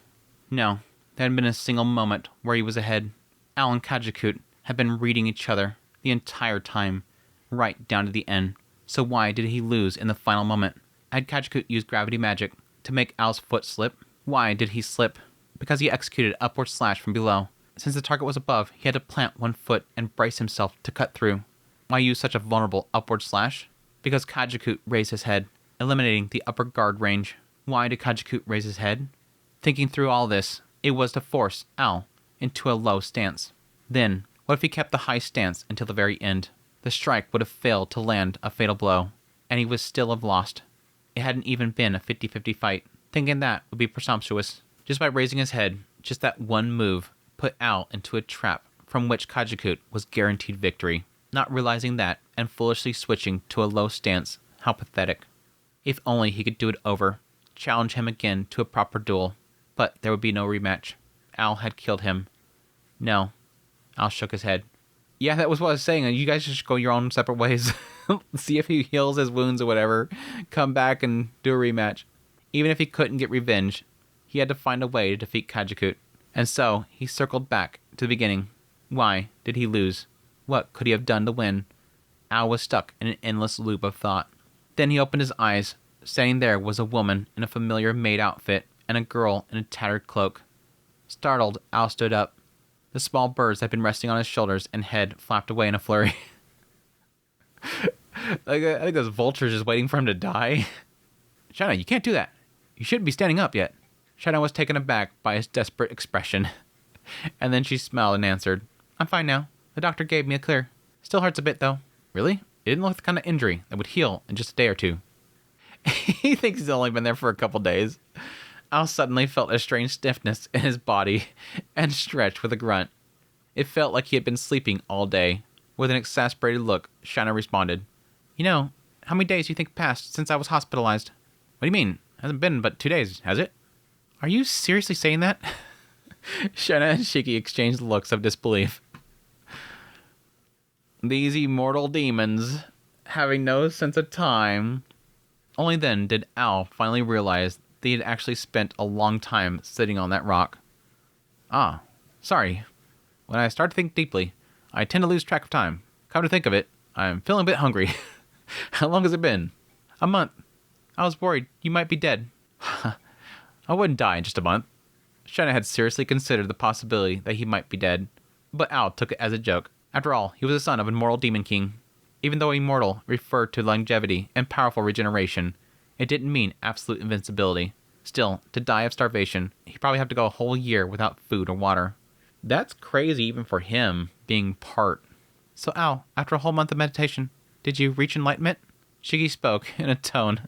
No, there hadn't been a single moment where he was ahead. Al and Kajakut had been reading each other the entire time, right down to the end. So why did he lose in the final moment? Had Kajakut used gravity magic to make Al's foot slip? Why did he slip? Because he executed an upward slash from below. Since the target was above, he had to plant one foot and brace himself to cut through. Why use such a vulnerable upward slash? Because Kajakut raised his head, eliminating the upper guard range. Why did Kajakut raise his head? Thinking through all this, it was to force Al into a low stance. Then, what if he kept the high stance until the very end? The strike would have failed to land a fatal blow, and he would still have lost. It hadn't even been a 50-50 fight. Thinking that would be presumptuous. Just by raising his head, just that one move put Al into a trap from which Kajakut was guaranteed victory. Not realizing that and foolishly switching to a low stance, how pathetic. If only he could do it over, challenge him again to a proper duel. But there would be no rematch. Al had killed him. No. Al shook his head. Yeah, that was what I was saying. You guys just go your own separate ways. See if he heals his wounds or whatever. Come back and do a rematch. Even if he couldn't get revenge, he had to find a way to defeat Kajakut. And so, he circled back to the beginning. Why did he lose? What could he have done to win? Al was stuck in an endless loop of thought. Then he opened his eyes. Standing there was a woman in a familiar maid outfit and a girl in a tattered cloak. Startled, Al stood up. The small birds had been resting on his shoulders and head flapped away in a flurry. I think those vultures just waiting for him to die. Shana, you can't do that. You shouldn't be standing up yet. Shana was taken aback by his desperate expression. And then she smiled and answered, I'm fine now. The doctor gave me a clear. Still hurts a bit, though. Really? It didn't look the kind of injury that would heal in just a day or two. He thinks he's only been there for a couple days. Al suddenly felt a strange stiffness in his body and stretched with a grunt. It felt like he had been sleeping all day. With an exasperated look, Shana responded, You know, how many days do you think passed since I was hospitalized? What do you mean? Hasn't been but 2 days, has it? Are you seriously saying that? Shana and Shiki exchanged looks of disbelief. These immortal demons, having no sense of time. Only then did Al finally realize that he had actually spent a long time sitting on that rock. Ah, sorry. When I start to think deeply, I tend to lose track of time. Come to think of it, I'm feeling a bit hungry. How long has it been? A month. I was worried you might be dead. I wouldn't die in just a month. Shana had seriously considered the possibility that he might be dead, but Al took it as a joke. After all, he was the son of an immortal demon king. Even though immortal referred to longevity and powerful regeneration, it didn't mean absolute invincibility. Still, to die of starvation, he'd probably have to go a whole year without food or water. That's crazy even for him, being part. So Al, after a whole month of meditation, did you reach enlightenment? Shiki spoke in a tone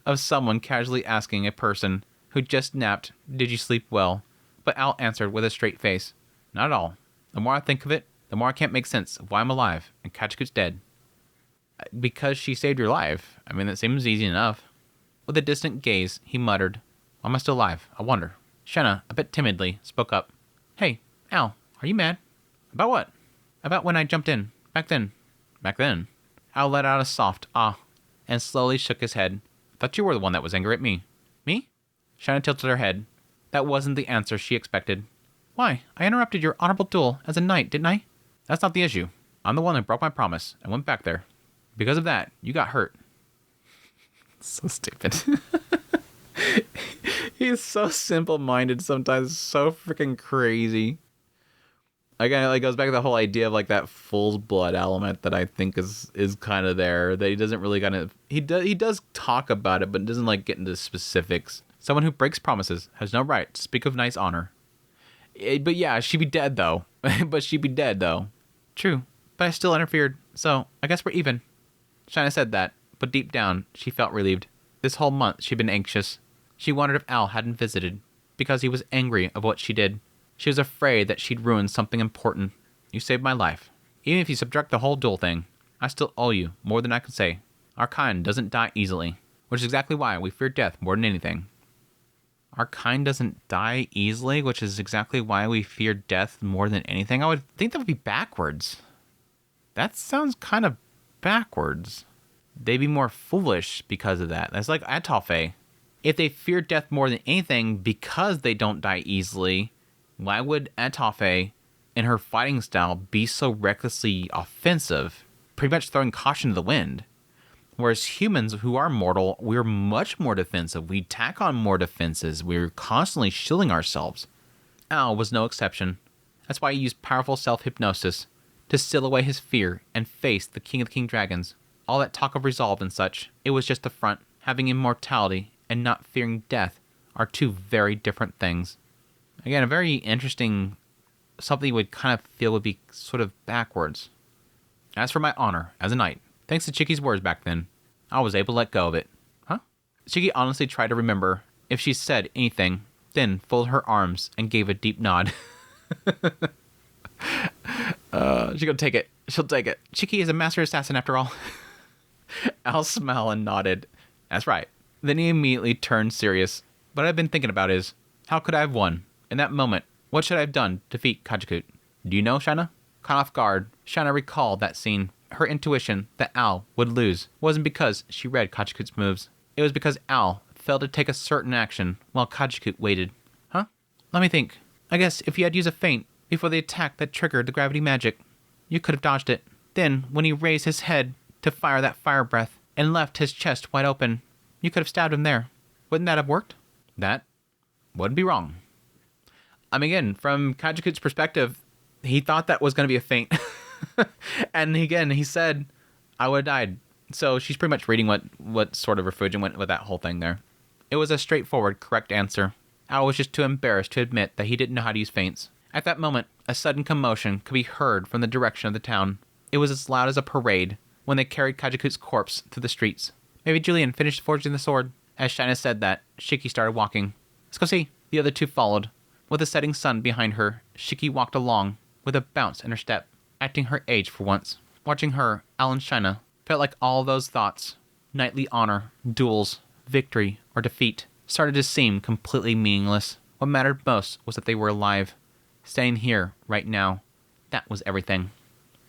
of someone casually asking a person who just napped, did you sleep well? But Al answered with a straight face, not at all. The more I think of it, the more I can't make sense of why I'm alive and Kajakut's dead. Because she saved your life. I mean, that seems easy enough. With a distant gaze, he muttered, why am I still alive? I wonder. Shana, a bit timidly, spoke up. Hey, Al, are you mad? About what? About when I jumped in. Back then. Back then? Al let out a soft ah, and slowly shook his head. I thought you were the one that was angry at me. Me? Shana tilted her head. That wasn't the answer she expected. Why, I interrupted your honorable duel as a knight, didn't I? That's not the issue. I'm the one who broke my promise and went back there. Because of that, you got hurt. So stupid. He's so simple-minded sometimes, so freaking crazy. Again, it goes back to the whole idea of like that fool's blood element that I think is kind of there. That he doesn't really kind of he does talk about it, but doesn't like get into specifics. Someone who breaks promises has no right to speak of knight's honor. But yeah, she'd be dead though. True, but I still interfered, so I guess we're even. Shana said that, but deep down, she felt relieved. This whole month, she'd been anxious. She wondered if Al hadn't visited, because he was angry of what she did. She was afraid that she'd ruined something important. You saved my life. Even if you subtract the whole duel thing, I still owe you more than I can say. Our kind doesn't die easily, which is exactly why we fear death more than anything. Our kind doesn't die easily, which is exactly why we fear death more than anything? I would think that would be backwards. That sounds kind of backwards. They'd be more foolish because of that. That's like Atafe. If they fear death more than anything because they don't die easily, why would Atafe, in her fighting style, be so recklessly offensive, pretty much throwing caution to the wind? Whereas humans who are mortal, we're much more defensive. We tack on more defenses. We're constantly shielding ourselves. Al was no exception. That's why he used powerful self-hypnosis to still away his fear and face the King of the King Dragons. All that talk of resolve and such, it was just a front. Having immortality and not fearing death are two very different things. Again, a very interesting, something you would kind of feel would be sort of backwards. As for my honor as a knight, thanks to Chiki's words back then, I was able to let go of it. Huh? Chiki honestly tried to remember if she said anything, then folded her arms and gave a deep nod. She's gonna take it. She'll take it. Chiki is a master assassin after all. Al smiled and nodded. That's right. Then he immediately turned serious. What I've been thinking about is, how could I have won? In that moment, what should I have done to defeat Kajikut? Do you know, Shana? Caught off guard, Shana recalled that scene. Her intuition that Al would lose wasn't because she read Kajikut's moves. It was because Al failed to take a certain action while Kajikut waited. Huh? Let me think. I guess if you had used a feint before the attack that triggered the gravity magic, you could have dodged it. Then, when he raised his head to fire that fire breath and left his chest wide open, you could have stabbed him there. Wouldn't that have worked? That wouldn't be wrong. I mean, again, from Kajikut's perspective, he thought that was going to be a feint. And again, he said, I would have died. So she's pretty much reading what sort of Refugium went with that whole thing there. It was a straightforward, correct answer. Al was just too embarrassed to admit that he didn't know how to use feints. At that moment, a sudden commotion could be heard from the direction of the town. It was as loud as a parade when they carried Kajikut's corpse through the streets. Maybe Julian finished forging the sword. As Shina said that, Shiki started walking. Let's go see. The other two followed. With the setting sun behind her, Shiki walked along with a bounce in her step, acting her age for once. Watching her, Al and Shina felt like all those thoughts, knightly honor, duels, victory, or defeat, started to seem completely meaningless. What mattered most was that they were alive. Staying here, right now. That was everything.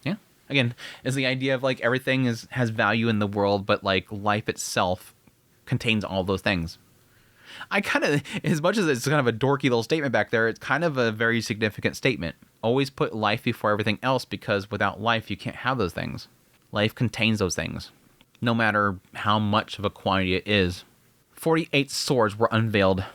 Yeah. Again, is the idea of like everything has value in the world, but like life itself contains all those things. I kind of, as much as it's kind of a dorky little statement back there, it's kind of a very significant statement. Always put life before everything else, because without life, you can't have those things. Life contains those things, no matter how much of a quantity it is. 48 swords were unveiled.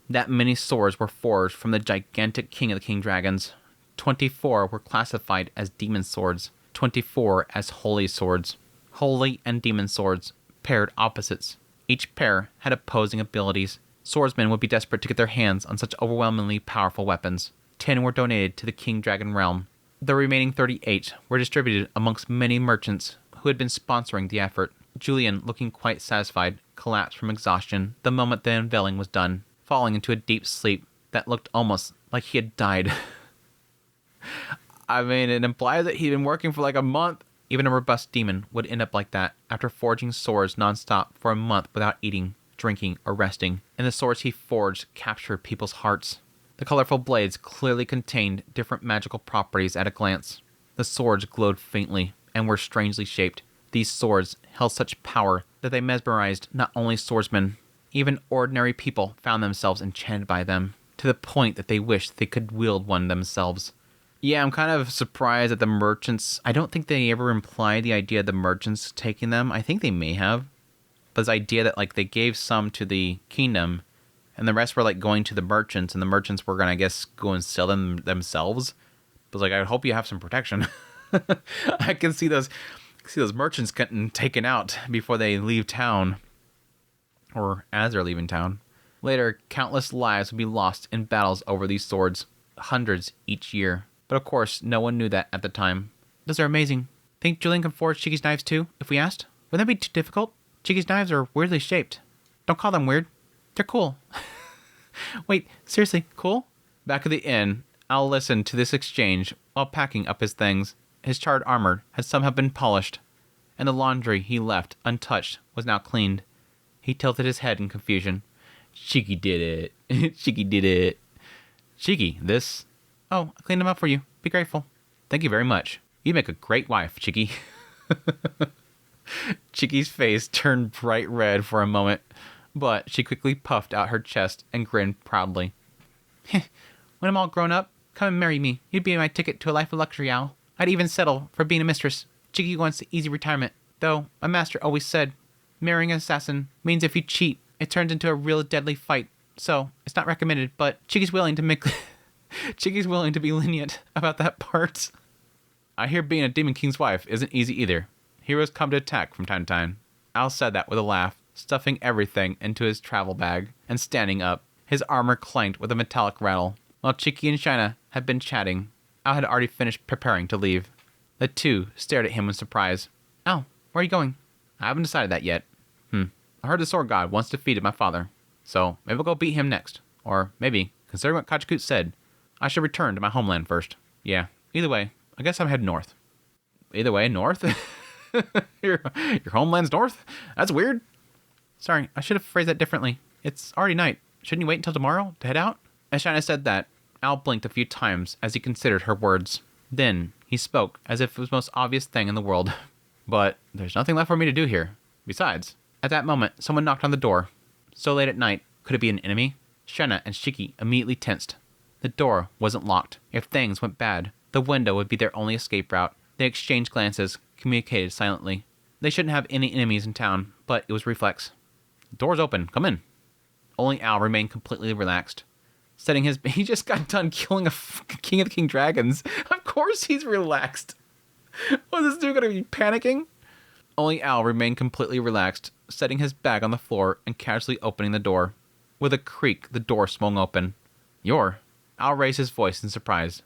That many swords were forged from the gigantic King of the King Dragons. 24 were classified as demon swords, 24 as holy swords. Holy and demon swords, paired opposites. Each pair had opposing abilities. Swordsmen would be desperate to get their hands on such overwhelmingly powerful weapons. 10 were donated to the King Dragon realm. The remaining 38 were distributed amongst many merchants who had been sponsoring the effort. Julian, looking quite satisfied, collapsed from exhaustion the moment the unveiling was done, falling into a deep sleep that looked almost like he had died. I mean, it implies that he'd been working for like a month. Even a robust demon would end up like that after forging swords nonstop for a month without eating, drinking, or resting. And the swords he forged captured people's hearts. The colorful blades clearly contained different magical properties at a glance. The swords glowed faintly and were strangely shaped. These swords held such power that they mesmerized not only swordsmen, even ordinary people found themselves enchanted by them, to the point that they wished they could wield one themselves. Yeah, I'm kind of surprised at the merchants. I don't think they ever implied the idea of the merchants taking them. I think they may have. But this idea that like they gave some to the kingdom and the rest were like going to the merchants, and the merchants were going to, I guess, go and sell them themselves. But like, I hope you have some protection. I can see those merchants getting taken out before they leave town. Or as they're leaving town. Later, countless lives would be lost in battles over these swords. Hundreds each year. But of course, no one knew that at the time. Those are amazing. Think Julian can forge Chiki's knives too, if we asked? Wouldn't that be too difficult? Chiki's knives are weirdly shaped. Don't call them weird. They're cool. Wait, seriously, cool? Back at the inn, Al listened to this exchange while packing up his things. His charred armor had somehow been polished, and the laundry he left untouched was now cleaned. He tilted his head in confusion. Chiki did it. Chiki did it. Chiki, this... Oh, I cleaned them up for you. Be grateful. Thank you very much. You make a great wife, Chiki. Chiki's face turned bright red for a moment, but she quickly puffed out her chest and grinned proudly. When I'm all grown up, come and marry me. You'd be my ticket to a life of luxury, Al. I'd even settle for being a mistress. Chiki wants easy retirement. Though, my master always said, marrying an assassin means if you cheat, it turns into a real deadly fight. So, it's not recommended, but Chiki's willing to make... Chiki's willing to be lenient about that part. I hear being a Demon King's wife isn't easy either. Heroes come to attack from time to time. Al said that with a laugh, stuffing everything into his travel bag and standing up. His armor clanked with a metallic rattle. While Chiki and China had been chatting, Al had already finished preparing to leave. The two stared at him in surprise. Al, where are you going? I haven't decided that yet. I heard the sword god once defeated my father, so maybe we'll go beat him next. Or maybe, considering what Kachikut said, I should return to my homeland first. Yeah, either way, I guess I'm heading north. Either way, north? your homeland's north? That's weird. Sorry, I should have phrased that differently. It's already night. Shouldn't you wait until tomorrow to head out? As China said that, Al blinked a few times as he considered her words. Then, he spoke as if it was the most obvious thing in the world. But there's nothing left for me to do here. Besides, at that moment, someone knocked on the door. So late at night, could it be an enemy? Shenna and Shiki immediately tensed. The door wasn't locked. If things went bad, the window would be their only escape route. They exchanged glances, communicated silently. They shouldn't have any enemies in town, but it was reflex. The door's open. Come in. Only Al remained completely relaxed. Setting his... He just got done killing a king of the king dragons. Of course he's relaxed. Was this dude going to be panicking? Only Al remained completely relaxed, setting his bag on the floor and casually opening the door. With a creak, the door swung open. You're... Al raised his voice in surprise.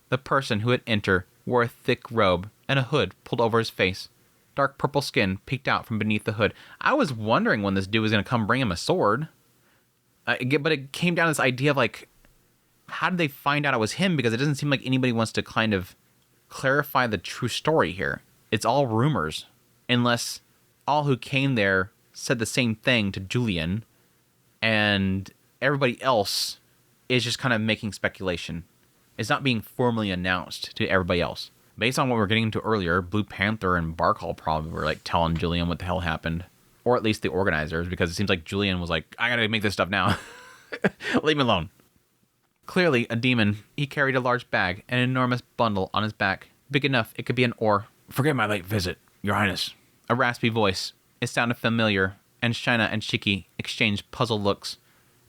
The person who had entered wore a thick robe and a hood pulled over his face. Dark purple skin peeked out from beneath the hood. I was wondering when this dude was going to come bring him a sword. But it came down to this idea of, like, how did they find out it was him? Because it doesn't seem like anybody wants to kind of clarify the true story here. It's all rumors. Unless all who came there said the same thing to Julian, and everybody else is just kind of making speculation. It's not being formally announced to everybody else. Based on what we were getting into earlier, Blue Panther and Barkhall probably were like telling Julian what the hell happened. Or at least the organizers, because it seems like Julian was like, I gotta make this stuff now. Leave me alone. Clearly a demon, he carried a large bag, an enormous bundle on his back, big enough it could be an oar. Forgive my late visit, Your Highness. A raspy voice. It sounded familiar, and Shina and Shiki exchanged puzzled looks.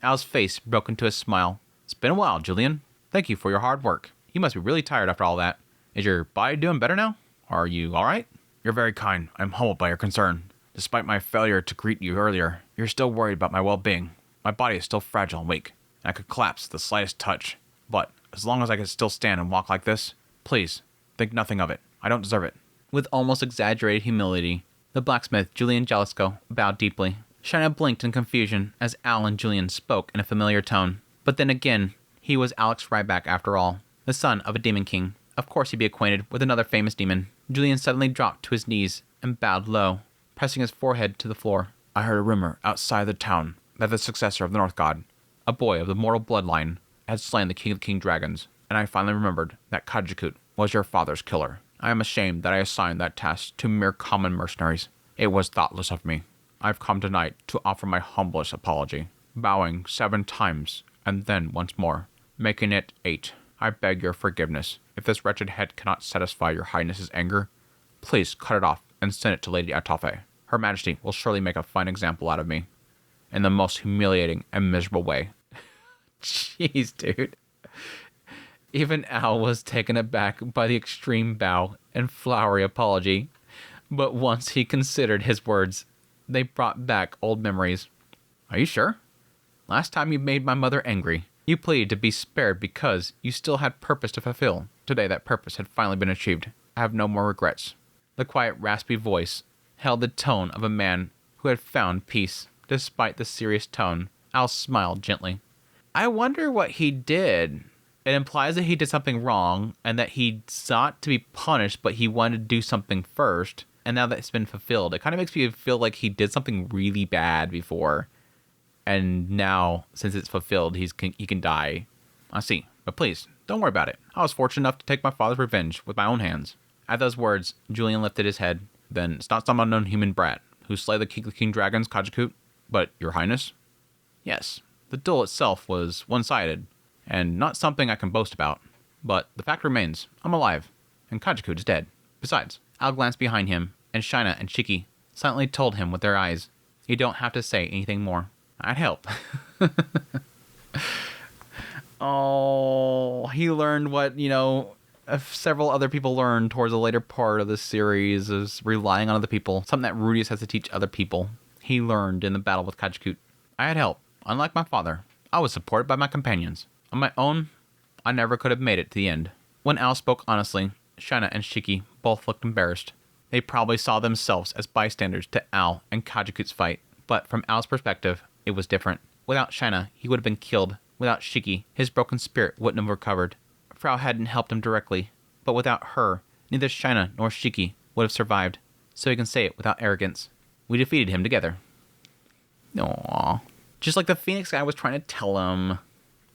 Al's face broke into a smile. It's been a while, Julian. Thank you for your hard work. You must be really tired after all that. Is your body doing better now? Are you alright? You're very kind. I'm humbled by your concern. Despite my failure to greet you earlier, you're still worried about my well-being. My body is still fragile and weak, and I could collapse at the slightest touch. But as long as I can still stand and walk like this, please, think nothing of it. I don't deserve it. With almost exaggerated humility, the blacksmith, Julian Jalisco, bowed deeply. Shina blinked in confusion as Al and Julian spoke in a familiar tone. But then again, he was Alex Ryback after all, the son of a demon king. Of course he'd be acquainted with another famous demon. Julian suddenly dropped to his knees and bowed low, pressing his forehead to the floor. I heard a rumor outside the town that the successor of the North God, a boy of the mortal bloodline, had slain the king of the king dragons, and I finally remembered that Kajikut was your father's killer. I am ashamed that I assigned that task to mere common mercenaries. It was thoughtless of me. I've come tonight to offer my humblest apology, bowing 7 times, and then once more, making it 8. I beg your forgiveness. If this wretched head cannot satisfy your highness's anger, please cut it off and send it to Lady Atafe. Her Majesty will surely make a fine example out of me, in the most humiliating and miserable way. Jeez, dude. Even Al was taken aback by the extreme bow and flowery apology, but once he considered his words, they brought back old memories. Are you sure? Last time you made my mother angry, you pleaded to be spared because you still had purpose to fulfill. Today that purpose had finally been achieved. I have no more regrets. The quiet, raspy voice held the tone of a man who had found peace. Despite the serious tone, Al smiled gently. I wonder what he did. It implies that he did something wrong and that he sought to be punished, but he wanted to do something first. And now that it's been fulfilled, it kind of makes me feel like he did something really bad before. And now, since it's fulfilled, he can die. I see. But please, don't worry about it. I was fortunate enough to take my father's revenge with my own hands. At those words, Julian lifted his head. Then, it's not some unknown human brat who slay the king dragons, Kajikut, but your highness? Yes, the duel itself was one-sided, and not something I can boast about. But the fact remains, I'm alive, and Kajikut is dead. Besides, Al glanced behind him, and Shina and Shiki silently told him with their eyes, you don't have to say anything more. I'd help. Oh, he learned what, several other people learned towards the later part of the series, is relying on other people. Something that Rudius has to teach other people. He learned in the battle with Kajikut. I had help. Unlike my father, I was supported by my companions. On my own, I never could have made it to the end. When Al spoke honestly, Shina and Shiki both looked embarrassed. They probably saw themselves as bystanders to Al and Kajikut's fight, but from Al's perspective, it was different. Without Shina, he would have been killed. Without Shiki, his broken spirit wouldn't have recovered. Frau hadn't helped him directly, but without her, neither Shina nor Shiki would have survived, so he can say it without arrogance. We defeated him together. Aww. Just like the Phoenix guy was trying to tell him.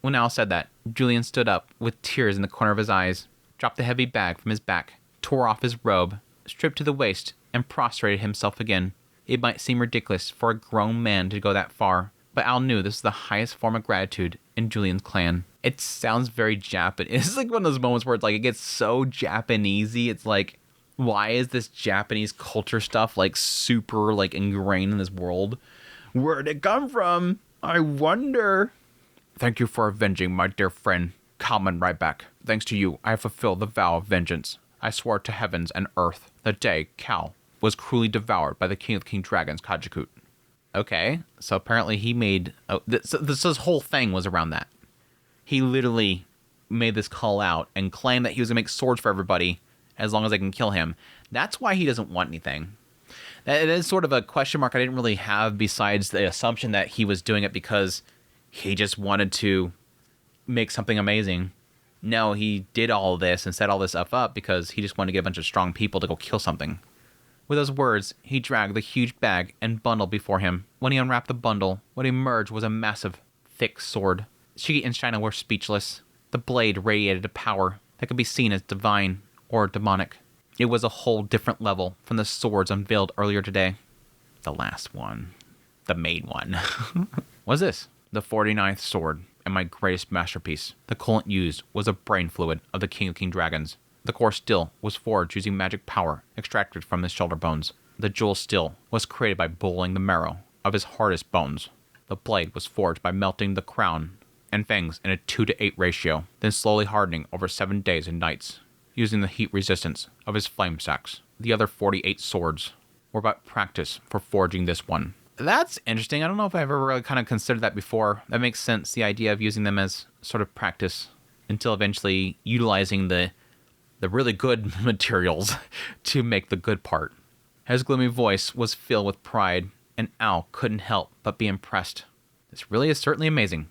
When Al said that, Julian stood up with tears in the corner of his eyes, dropped the heavy bag from his back, tore off his robe, stripped to the waist, and prostrated himself again. It might seem ridiculous for a grown man to go that far, but Al knew this was the highest form of gratitude in Julian's clan. It sounds very Japanese. It's like one of those moments where it's like it gets so Japanesey. It's like, why is this Japanese culture stuff like super like ingrained in this world? Where'd it come from? I wonder. Thank you for avenging my dear friend, Kalman Ryback. Thanks to you, I have fulfilled the vow of vengeance. I swore to heavens and earth the day Cal was cruelly devoured by the king of king dragons, Kajikut. Okay, so apparently he made... this whole thing was around that. He literally made this call out and claimed that he was going to make swords for everybody as long as they can kill him. That's why he doesn't want anything. It is sort of a question mark I didn't really have besides the assumption that he was doing it because he just wanted to make something amazing. No, he did all this and set all this stuff up because he just wanted to get a bunch of strong people to go kill something. With those words, he dragged the huge bag and bundle before him. When he unwrapped the bundle, what emerged was a massive, thick sword. Shiki and Shina were speechless. The blade radiated a power that could be seen as divine or demonic. It was a whole different level from the swords unveiled earlier today. The last one. The main one. What's this? The 49th sword, and my greatest masterpiece. The coolant used was the brain fluid of the King of King Dragons. The core steel was forged using magic power extracted from his shoulder bones. The jewel steel was created by boiling the marrow of his hardest bones. The blade was forged by melting the crown and fangs in a 2-to-8 ratio, then slowly hardening over 7 days and nights, using the heat resistance of his flame sacks. The other 48 swords were but practice for forging this one. That's interesting. I don't know if I've ever really kind of considered that before. That makes sense, the idea of using them as sort of practice until eventually utilizing the really good materials to make the good part. His gloomy voice was filled with pride, and Al couldn't help but be impressed. This really is certainly amazing.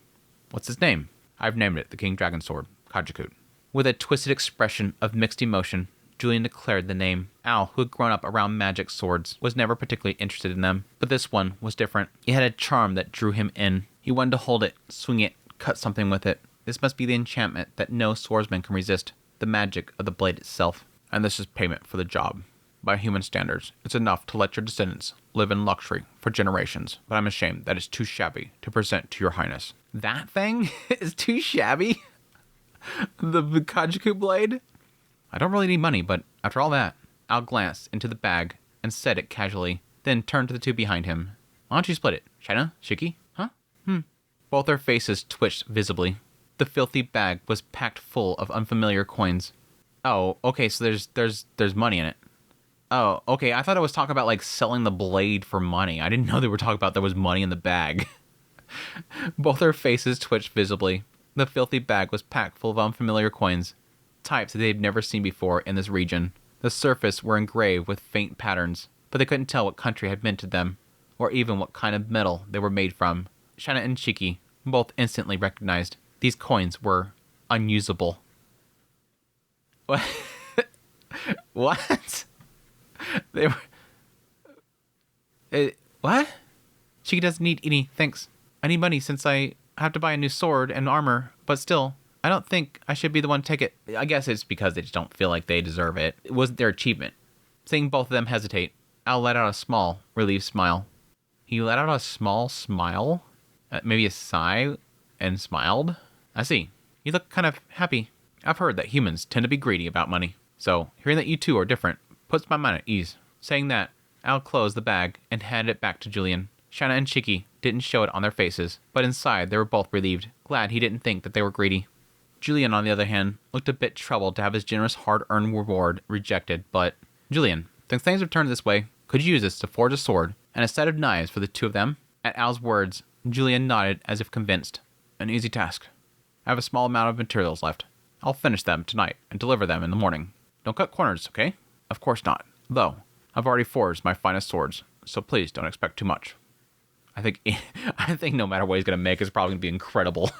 What's his name? I've named it the King Dragon Sword, Kajikut. With a twisted expression of mixed emotion, Julian declared the name. Al, who had grown up around magic swords, was never particularly interested in them, but this one was different. It had a charm that drew him in. He wanted to hold it, swing it, cut something with it. This must be the enchantment that no swordsman can resist. The magic of the blade itself, and this is payment for the job. By human standards, it's enough to let your descendants live in luxury for generations, but I'm ashamed that it's too shabby to present to your highness. That thing is too shabby? The Kajikut blade? I don't really need money, but after all that, Al glanced into the bag and said it casually, then turned to the two behind him. Why don't you split it? Shina? Shiki? Huh? Both their faces twitched visibly. The filthy bag was packed full of unfamiliar coins. Oh, okay, so there's money in it. Oh, okay, I thought it was talking about, like, selling the blade for money. I didn't know they were talking about there was money in the bag. Both their faces twitched visibly. The filthy bag was packed full of unfamiliar coins, types that they'd never seen before in this region. The surface were engraved with faint patterns, but they couldn't tell what country had minted them, or even what kind of metal they were made from. Shina and Shiki both instantly recognized these coins were unusable. What? What? They were... what? Shiki doesn't need any, thanks. I need money since I have to buy a new sword and armor, but still, I don't think I should be the one to take it. I guess it's because they just don't feel like they deserve it. It wasn't their achievement. Seeing both of them hesitate, Al let out a small, relieved smile. He let out a small smile? Maybe a sigh and smiled? I see. You look kind of happy. I've heard that humans tend to be greedy about money. So, hearing that you two are different puts my mind at ease. Saying that, Al closed the bag and handed it back to Julian. China and Shiki didn't show it on their faces, but inside they were both relieved, glad he didn't think that they were greedy. Julian, on the other hand, looked a bit troubled to have his generous hard-earned reward rejected, but... Julian, since things have turned this way, could you use this to forge a sword and a set of knives for the two of them? At Al's words, Julian nodded as if convinced. An easy task. I have a small amount of materials left. I'll finish them tonight and deliver them in the morning. Don't cut corners, okay? Of course not. Though, I've already forged my finest swords, so please don't expect too much. I think no matter what he's going to make, it's probably going to be incredible.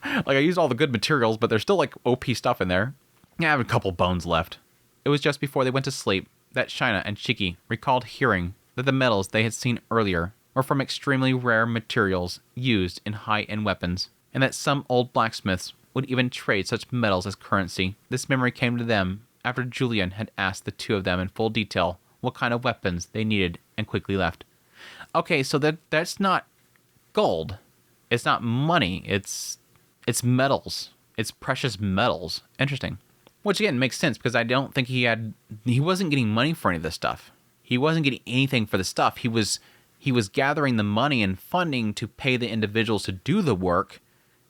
Like, I used all the good materials, but there's still, like, OP stuff in there. I have a couple bones left. It was just before they went to sleep that Shina and Shiki recalled hearing that the metals they had seen earlier were from extremely rare materials used in high-end weapons, and that some old blacksmiths would even trade such metals as currency. This memory came to them after Julian had asked the two of them in full detail what kind of weapons they needed and quickly left. Okay, so that's not gold. It's not money. It's metals. It's precious metals. Interesting. Which again makes sense because I don't think he wasn't getting money for any of this stuff. He wasn't getting anything for the stuff. He was gathering the money and funding to pay the individuals to do the work,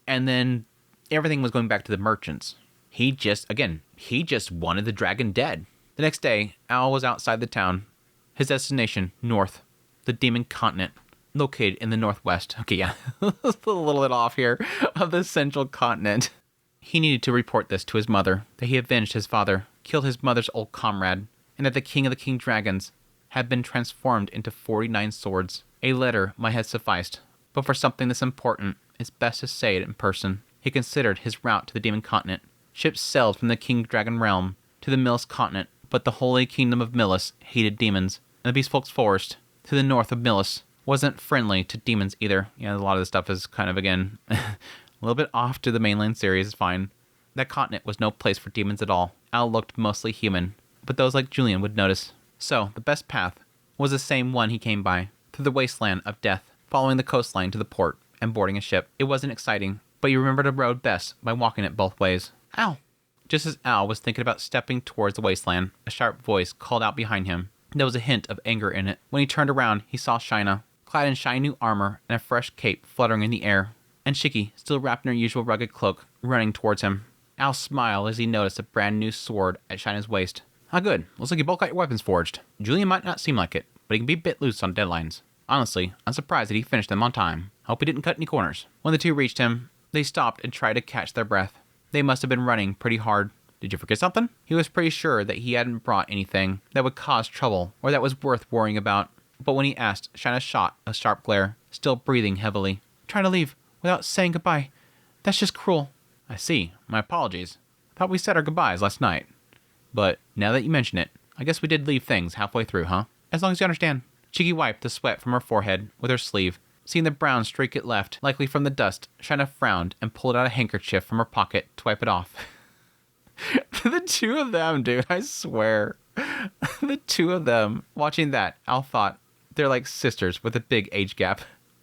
and then everything was going back to the merchants. He just wanted the dragon dead. The next day, Al was outside the town. His destination, north, the demon continent, located in the northwest. Okay, yeah, a little bit off here, of the central continent. He needed to report this to his mother, that he avenged his father, killed his mother's old comrade, and that the king of the king dragons had been transformed into 49 swords. A letter might have sufficed, but for something this important, it's best to say it in person. He considered his route to the demon continent. Ships sailed from the king dragon realm to the Millis continent, but the holy kingdom of Millis hated demons, and the Beast Folk's forest, to the north of Millis, wasn't friendly to demons either. Yeah, a lot of this stuff is kind of, again, a little bit off to the mainland series. It's fine. That continent was no place for demons at all. Al looked mostly human, but those like Julian would notice. So, the best path was the same one he came by, through the wasteland of death, following the coastline to the port and boarding a ship. It wasn't exciting, but you remembered the road best by walking it both ways. Ow! Just as Al was thinking about stepping towards the wasteland, a sharp voice called out behind him. There was a hint of anger in it. When he turned around, he saw Shina, clad in shiny new armor and a fresh cape fluttering in the air, and Shiki, still wrapped in her usual rugged cloak, running towards him. Al smiled as he noticed a brand new sword at Shina's waist. Ah, good. Looks like you both got your weapons forged. Julian might not seem like it, but he can be a bit loose on deadlines. Honestly, I'm surprised that he finished them on time. Hope he didn't cut any corners. When the two reached him, they stopped and tried to catch their breath. They must have been running pretty hard. Did you forget something? He was pretty sure that he hadn't brought anything that would cause trouble or that was worth worrying about. But when he asked, Shina shot a sharp glare, still breathing heavily. Trying to leave without saying goodbye. That's just cruel. I see. My apologies. Thought we said our goodbyes last night. But now that you mention it, I guess we did leave things halfway through, huh? As long as you understand. Shiki wiped the sweat from her forehead with her sleeve. Seeing the brown streak it left, likely from the dust, Shina frowned and pulled out a handkerchief from her pocket to wipe it off. The two of them, dude, I swear. The two of them. Watching that, Al thought, they're like sisters with a big age gap.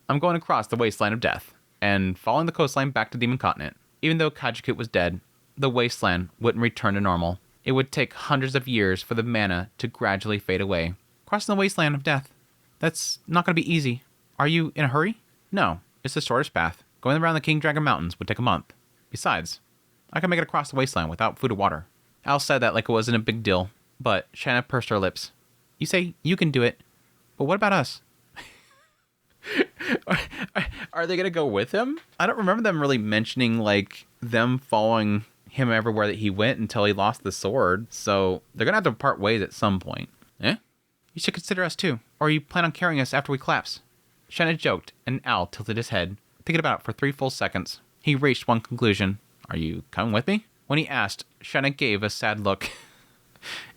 I'm going across the wasteland of death and following the coastline back to Demon Continent. Even though Kajikut was dead, the wasteland wouldn't return to normal. It would take hundreds of years for the mana to gradually fade away. Crossing the wasteland of death. That's not going to be easy. Are you in a hurry? No, it's the shortest path. Going around the King Dragon Mountains would take a month. Besides, I can make it across the wasteland without food or water. Al said that like it wasn't a big deal, but Shanna pursed her lips. You say you can do it, but what about us? Are they going to go with him? I don't remember them really mentioning like them following him everywhere that he went until he lost the sword, so they're going to have to part ways at some point. Eh? You should consider us too, or you plan on carrying us after we collapse. Shanna joked, and Al tilted his head, thinking about it for 3 full seconds. He reached one conclusion. Are you coming with me? When he asked, Shanna gave a sad look.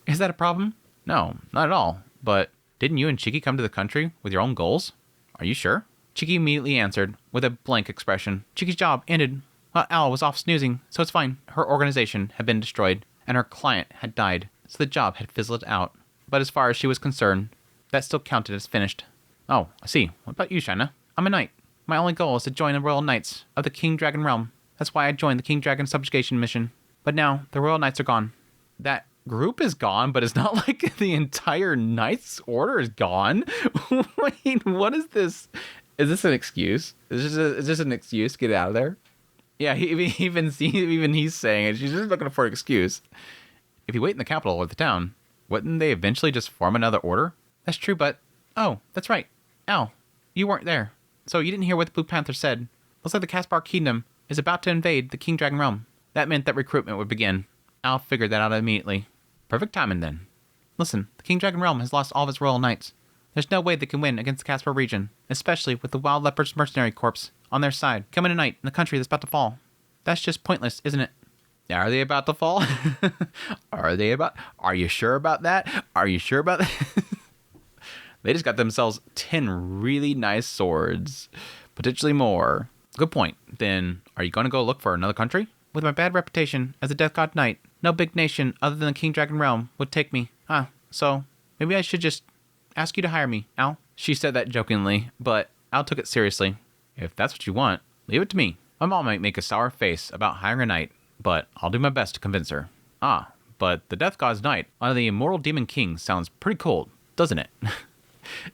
Is that a problem? No, not at all. But didn't you and Chiki come to the country with your own goals? Are you sure? Chiki immediately answered with a blank expression. Chiki's job ended Well, Al was off snoozing, so it's fine. Her organization had been destroyed, and her client had died, so the job had fizzled out. But as far as she was concerned, that still counted as finished. Oh, I see. What about you, Shina? I'm a knight. My only goal is to join the Royal Knights of the King Dragon Realm. That's why I joined the King Dragon Subjugation mission. But now, the Royal Knights are gone. That group is gone, but it's not like the entire Knights Order is gone. Wait, what is this? Is this an excuse? Is this an excuse to get out of there? Yeah, even he's saying it. She's just looking for an excuse. If you wait in the capital or the town, wouldn't they eventually just form another order? That's true, but... Oh, that's right. Al, you weren't there. So you didn't hear what the Blue Panther said. Looks like the Caspar Kingdom is about to invade the King Dragon Realm. That meant that recruitment would begin. Al figured that out immediately. Perfect timing, then. Listen, the King Dragon Realm has lost all of its royal knights. There's no way they can win against the Caspar region, especially with the Wild Leopards Mercenary Corps on their side, coming tonight in the country that's about to fall. That's just pointless, isn't it? Are they about to fall? Are you sure about that? Are you sure about that? They just got themselves 10 really nice swords. Potentially more. Good point. Then, are you going to go look for another country? With my bad reputation as a Death God Knight, no big nation other than the King Dragon Realm would take me. So maybe I should just ask you to hire me, Al. She said that jokingly, but Al took it seriously. If that's what you want, leave it to me. My mom might make a sour face about hiring a knight, but I'll do my best to convince her. But the Death God's Knight under the Immortal Demon King sounds pretty cool, doesn't it?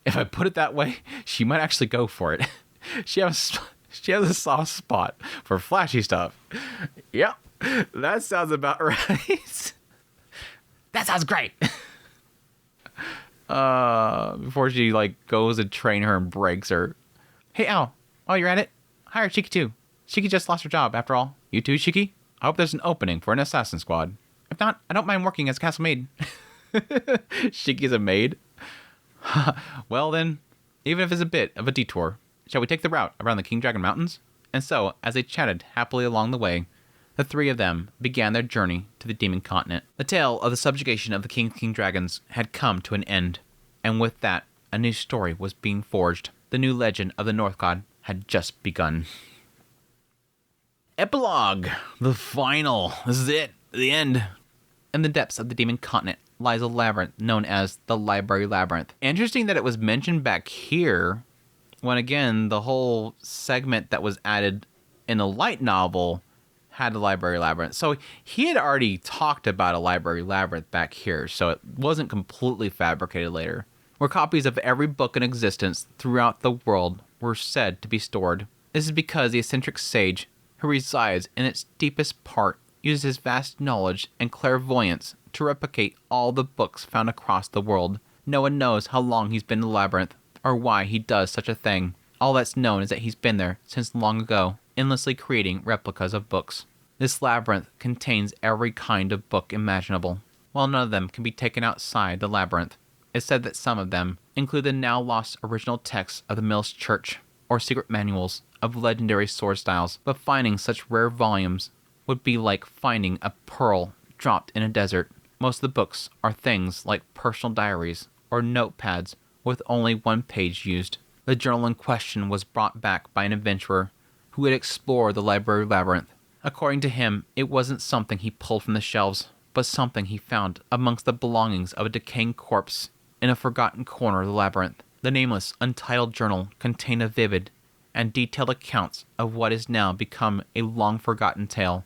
If I put it that way, she might actually go for it. She has a soft spot for flashy stuff. Yep, that sounds about right. That sounds great. Before she goes to train her and breaks her. Hey Al, while you're at it, hire Shiki too. Shiki just lost her job after all. You too, Shiki? I hope there's an opening for an assassin squad. If not, I don't mind working as a castle maid. Shiki's a maid? Well then, even if it's a bit of a detour, shall we take the route around the King Dragon Mountains? And so, as they chatted happily along the way, the three of them began their journey to the Demon Continent. The tale of the subjugation of the King Dragons had come to an end, and with that, a new story was being forged. The new legend of the North God had just begun. Epilogue! The final. This is it. The end. In the depths of the Demon Continent lies a labyrinth known as the Library Labyrinth. Interesting that it was mentioned back here, when again, the whole segment that was added in the light novel had a Library Labyrinth. So he had already talked about a Library Labyrinth back here, so it wasn't completely fabricated later, where copies of every book in existence throughout the world were said to be stored. This is because the eccentric sage who resides in its deepest part uses his vast knowledge and clairvoyance to replicate all the books found across the world. No one knows how long he's been in the labyrinth, or why he does such a thing. All that's known is that he's been there since long ago, endlessly creating replicas of books. This labyrinth contains every kind of book imaginable. While none of them can be taken outside the labyrinth, it's said that some of them include the now lost original texts of the Mills Church, or secret manuals of legendary sword styles, but finding such rare volumes would be like finding a pearl dropped in a desert. Most of the books are things like personal diaries or notepads with only one page used. The journal in question was brought back by an adventurer who had explored the Library Labyrinth. According to him, it wasn't something he pulled from the shelves, but something he found amongst the belongings of a decaying corpse in a forgotten corner of the labyrinth. The nameless, untitled journal contained a vivid and detailed accounts of what is now become a long-forgotten tale,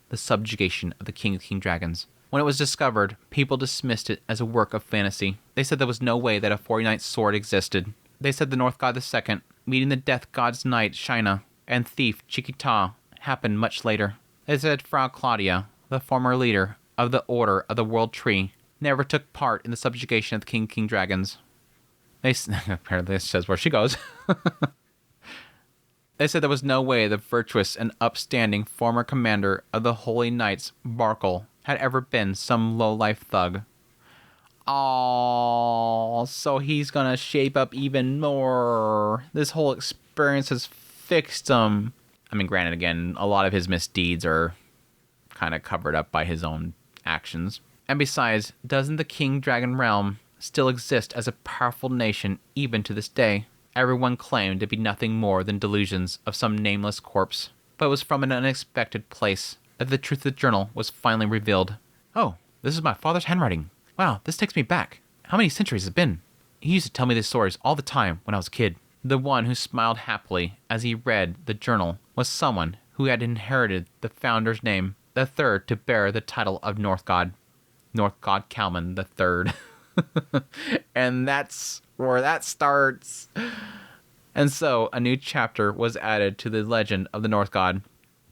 the subjugation of the King Dragons. When it was discovered, people dismissed it as a work of fantasy. They said there was no way that a 49th sword existed. They said the North God II, meeting the Death God's Knight Shina and thief Chiquita, happened much later. They said Frau Claudia, the former leader of the Order of the World Tree, never took part in the subjugation of the King Dragons. Apparently this says where she goes. They said there was no way the virtuous and upstanding former commander of the Holy Knights, Barkle, had ever been some low-life thug. Oh, so he's gonna shape up even more. This whole experience has fixed him. I mean, granted, again, a lot of his misdeeds are kind of covered up by his own actions. And besides, doesn't the King Dragon Realm still exist as a powerful nation even to this day? Everyone claimed to be nothing more than delusions of some nameless corpse. but it was from an unexpected place that the truth of the journal was finally revealed. Oh, this is my father's handwriting. Wow, this takes me back. How many centuries has it been? He used to tell me these stories all the time when I was a kid. The one who smiled happily as he read the journal was someone who had inherited the founder's name, the third to bear the title of North God Kalman the Third. And that's where that starts. And so a new chapter was added to the legend of the North God.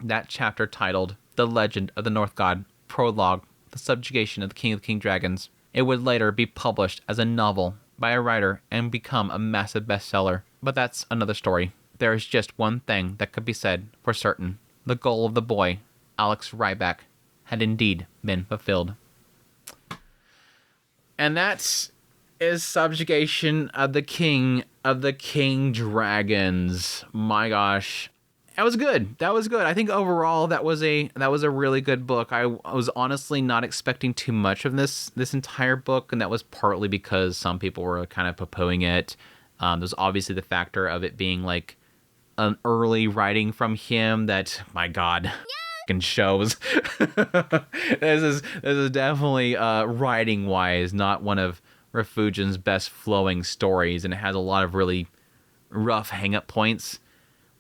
That chapter titled The Legend of the North God, Prologue, The Subjugation of the King Dragons. It would later be published as a novel by a writer and become a massive bestseller. But that's another story. There is just one thing that could be said for certain. The goal of the boy, Alex Ryback, had indeed been fulfilled. And that is Subjugation of the King Dragons. My gosh. That was good. I think overall that was a really good book. I was honestly not expecting too much of this entire book, and that was partly because some people were kind of poo-pooing it. There's obviously the factor of it being like an early writing from him that, my God, shows. This is definitely writing wise not one of Refugian's best flowing stories, and it has a lot of really rough hang up points.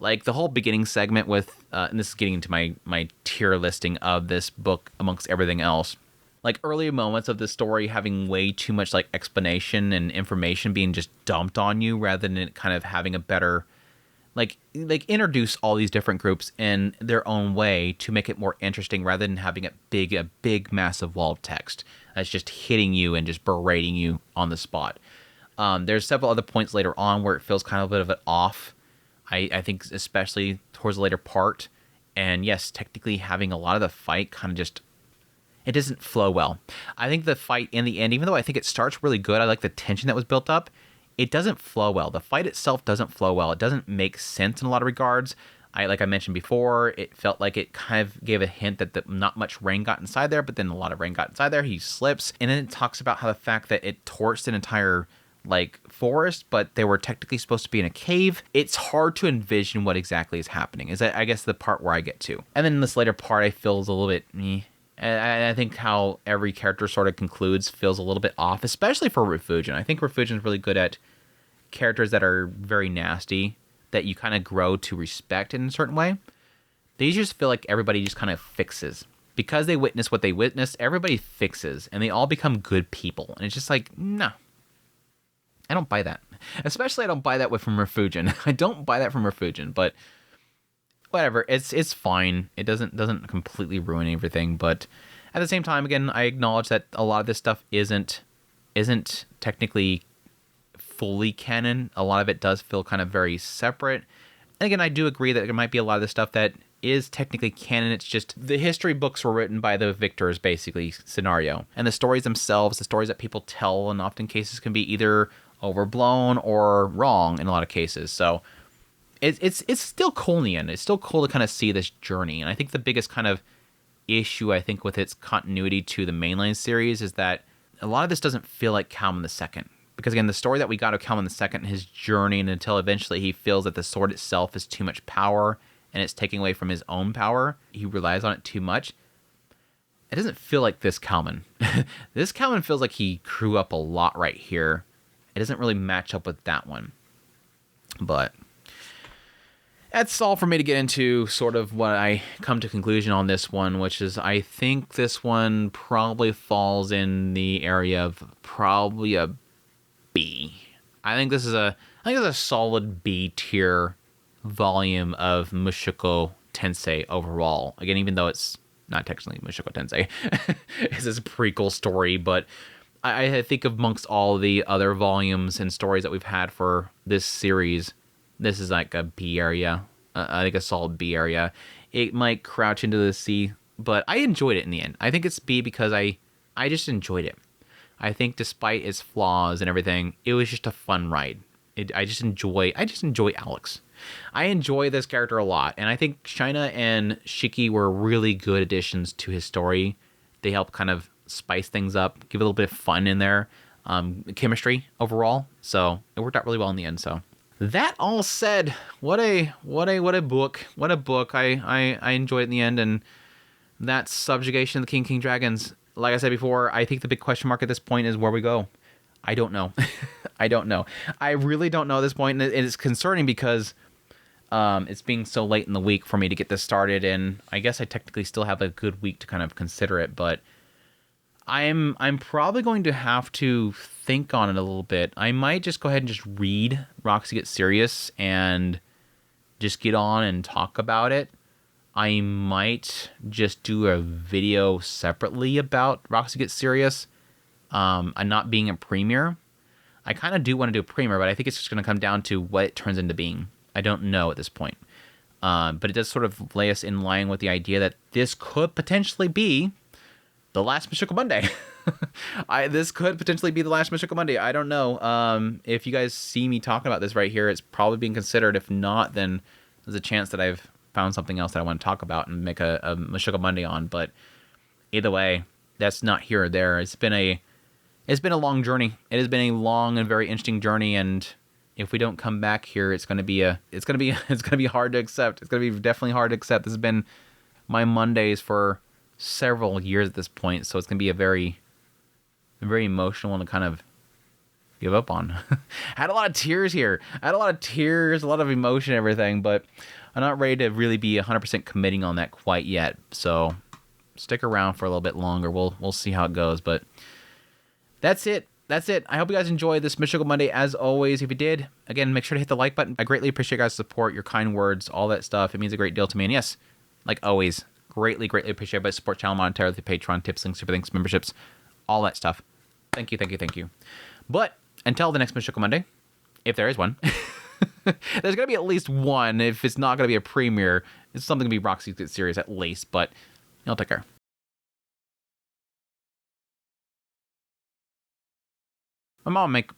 Like the whole beginning segment with, and this is getting into my tier listing of this book amongst everything else. Like early moments of the story having way too much like explanation and information being just dumped on you rather than it kind of having a better, like introduce all these different groups in their own way to make it more interesting rather than having a big massive wall of text that's just hitting you and just berating you on the spot. There's several other points later on where it feels kind of a bit of an off. I think especially towards the later part. And yes, technically having a lot of the fight kind of just, it doesn't flow well. I think the fight in the end, even though I think it starts really good, I like the tension that was built up, it doesn't flow well. The fight itself doesn't flow well. It doesn't make sense in a lot of regards. Like I mentioned before, it felt like it kind of gave a hint that not much rain got inside there, but then a lot of rain got inside there. He slips. And then it talks about how the fact that it torched an entire like forest, but they were technically supposed to be in a cave. It's hard to envision what exactly is happening, is I guess the part where I get to. And then this later part I feel is a little bit meh. And I think how every character sort of concludes feels a little bit off, especially for Refugian. I think Refugian is really good at characters that are very nasty, that you kind of grow to respect in a certain way. These just feel like everybody just kind of fixes. Because they witness what they witnessed, everybody fixes, and they all become good people. And it's just like, no. I don't buy that. Especially I don't buy that from Refugian. I don't buy that from Refugian, but whatever. It's fine. It doesn't completely ruin everything, but at the same time, again, I acknowledge that a lot of this stuff isn't technically fully canon. A lot of it does feel kind of very separate. And again, I do agree that there might be a lot of the stuff that is technically canon. It's just the history books were written by the victors, basically, scenario. And the stories themselves, the stories that people tell in often cases can be either overblown or wrong in a lot of cases. So it's still cool in the end. It's still cool to kind of see this journey. And I think the biggest kind of issue, I think, with its continuity to the mainline series is that a lot of this doesn't feel like Kalman II. Because again, the story that we got of Kalman II and his journey, and until eventually he feels that the sword itself is too much power and it's taking away from his own power, he relies on it too much. It doesn't feel like this Kalman. This Kalman feels like he grew up a lot right here. It doesn't really match up with that one. But that's all for me to get into sort of what I come to conclusion on this one, which is I think this one probably falls in the area of probably a B. I think it's a solid B tier volume of Mushoku Tensei overall. Again, even though it's not technically Mushoku Tensei, it's this prequel story, but I think amongst all the other volumes and stories that we've had for this series, this is like a B area. I think a solid B area. It might crouch into the C, but I enjoyed it in the end. I think it's B because I just enjoyed it. I think despite its flaws and everything, it was just a fun ride. I just enjoy Alex. I enjoy this character a lot, and I think Shina and Shiki were really good additions to his story. They help kind of spice things up, give a little bit of fun in there, chemistry overall. So it worked out really well in the end. So that all said, what a book. What a book. I enjoyed it in the end, and that's Subjugation of the King Dragons. Like I said before, I think the big question mark at this point is where we go. I don't know. I don't know. I really don't know at this point, and it's concerning because it's being so late in the week for me to get this started, and I guess I technically still have a good week to kind of consider it, but I'm probably going to have to think on it a little bit. I might just go ahead and just read Roxy Gets Serious and just get on and talk about it. I might just do a video separately about Roxy Gets Serious, and not being a premiere. I kind of do want to do a premiere, but I think it's just going to come down to what it turns into being. I don't know at this point. But it does sort of lay us in line with the idea that this could potentially be the last Mushoku Monday. This could potentially be the last Mushoku Monday. I don't know. If you guys see me talking about this right here, it's probably being considered. If not, then there's a chance that I've found something else that I want to talk about and make a Mushoku Monday on. But either way, that's not here or there. It's been a long journey. It has been a long and very interesting journey, and if we don't come back here, it's gonna be hard to accept. It's gonna be definitely hard to accept. This has been my Mondays for several years at this point, so it's gonna be a very emotional one to kind of give up on. I had a lot of tears here. A lot of emotion, everything, but I'm not ready to really be 100% committing on that quite yet. So stick around for a little bit longer. We'll see how it goes, but that's it. I hope you guys enjoyed this Mushoku Monday as always. If you did, again, make sure to hit the like button. I greatly appreciate you guys' support, your kind words, all that stuff. It means a great deal to me. And yes, like always, greatly appreciate everybody support channel monetarily through Patreon, tips, links, super thanks, memberships, all that stuff. Thank you. But until the next Mushoku Monday, if there is one, there's going to be at least one. If it's not going to be a premiere, it's something to be Roxy Gets Serious at least. But y'all take care. My mom make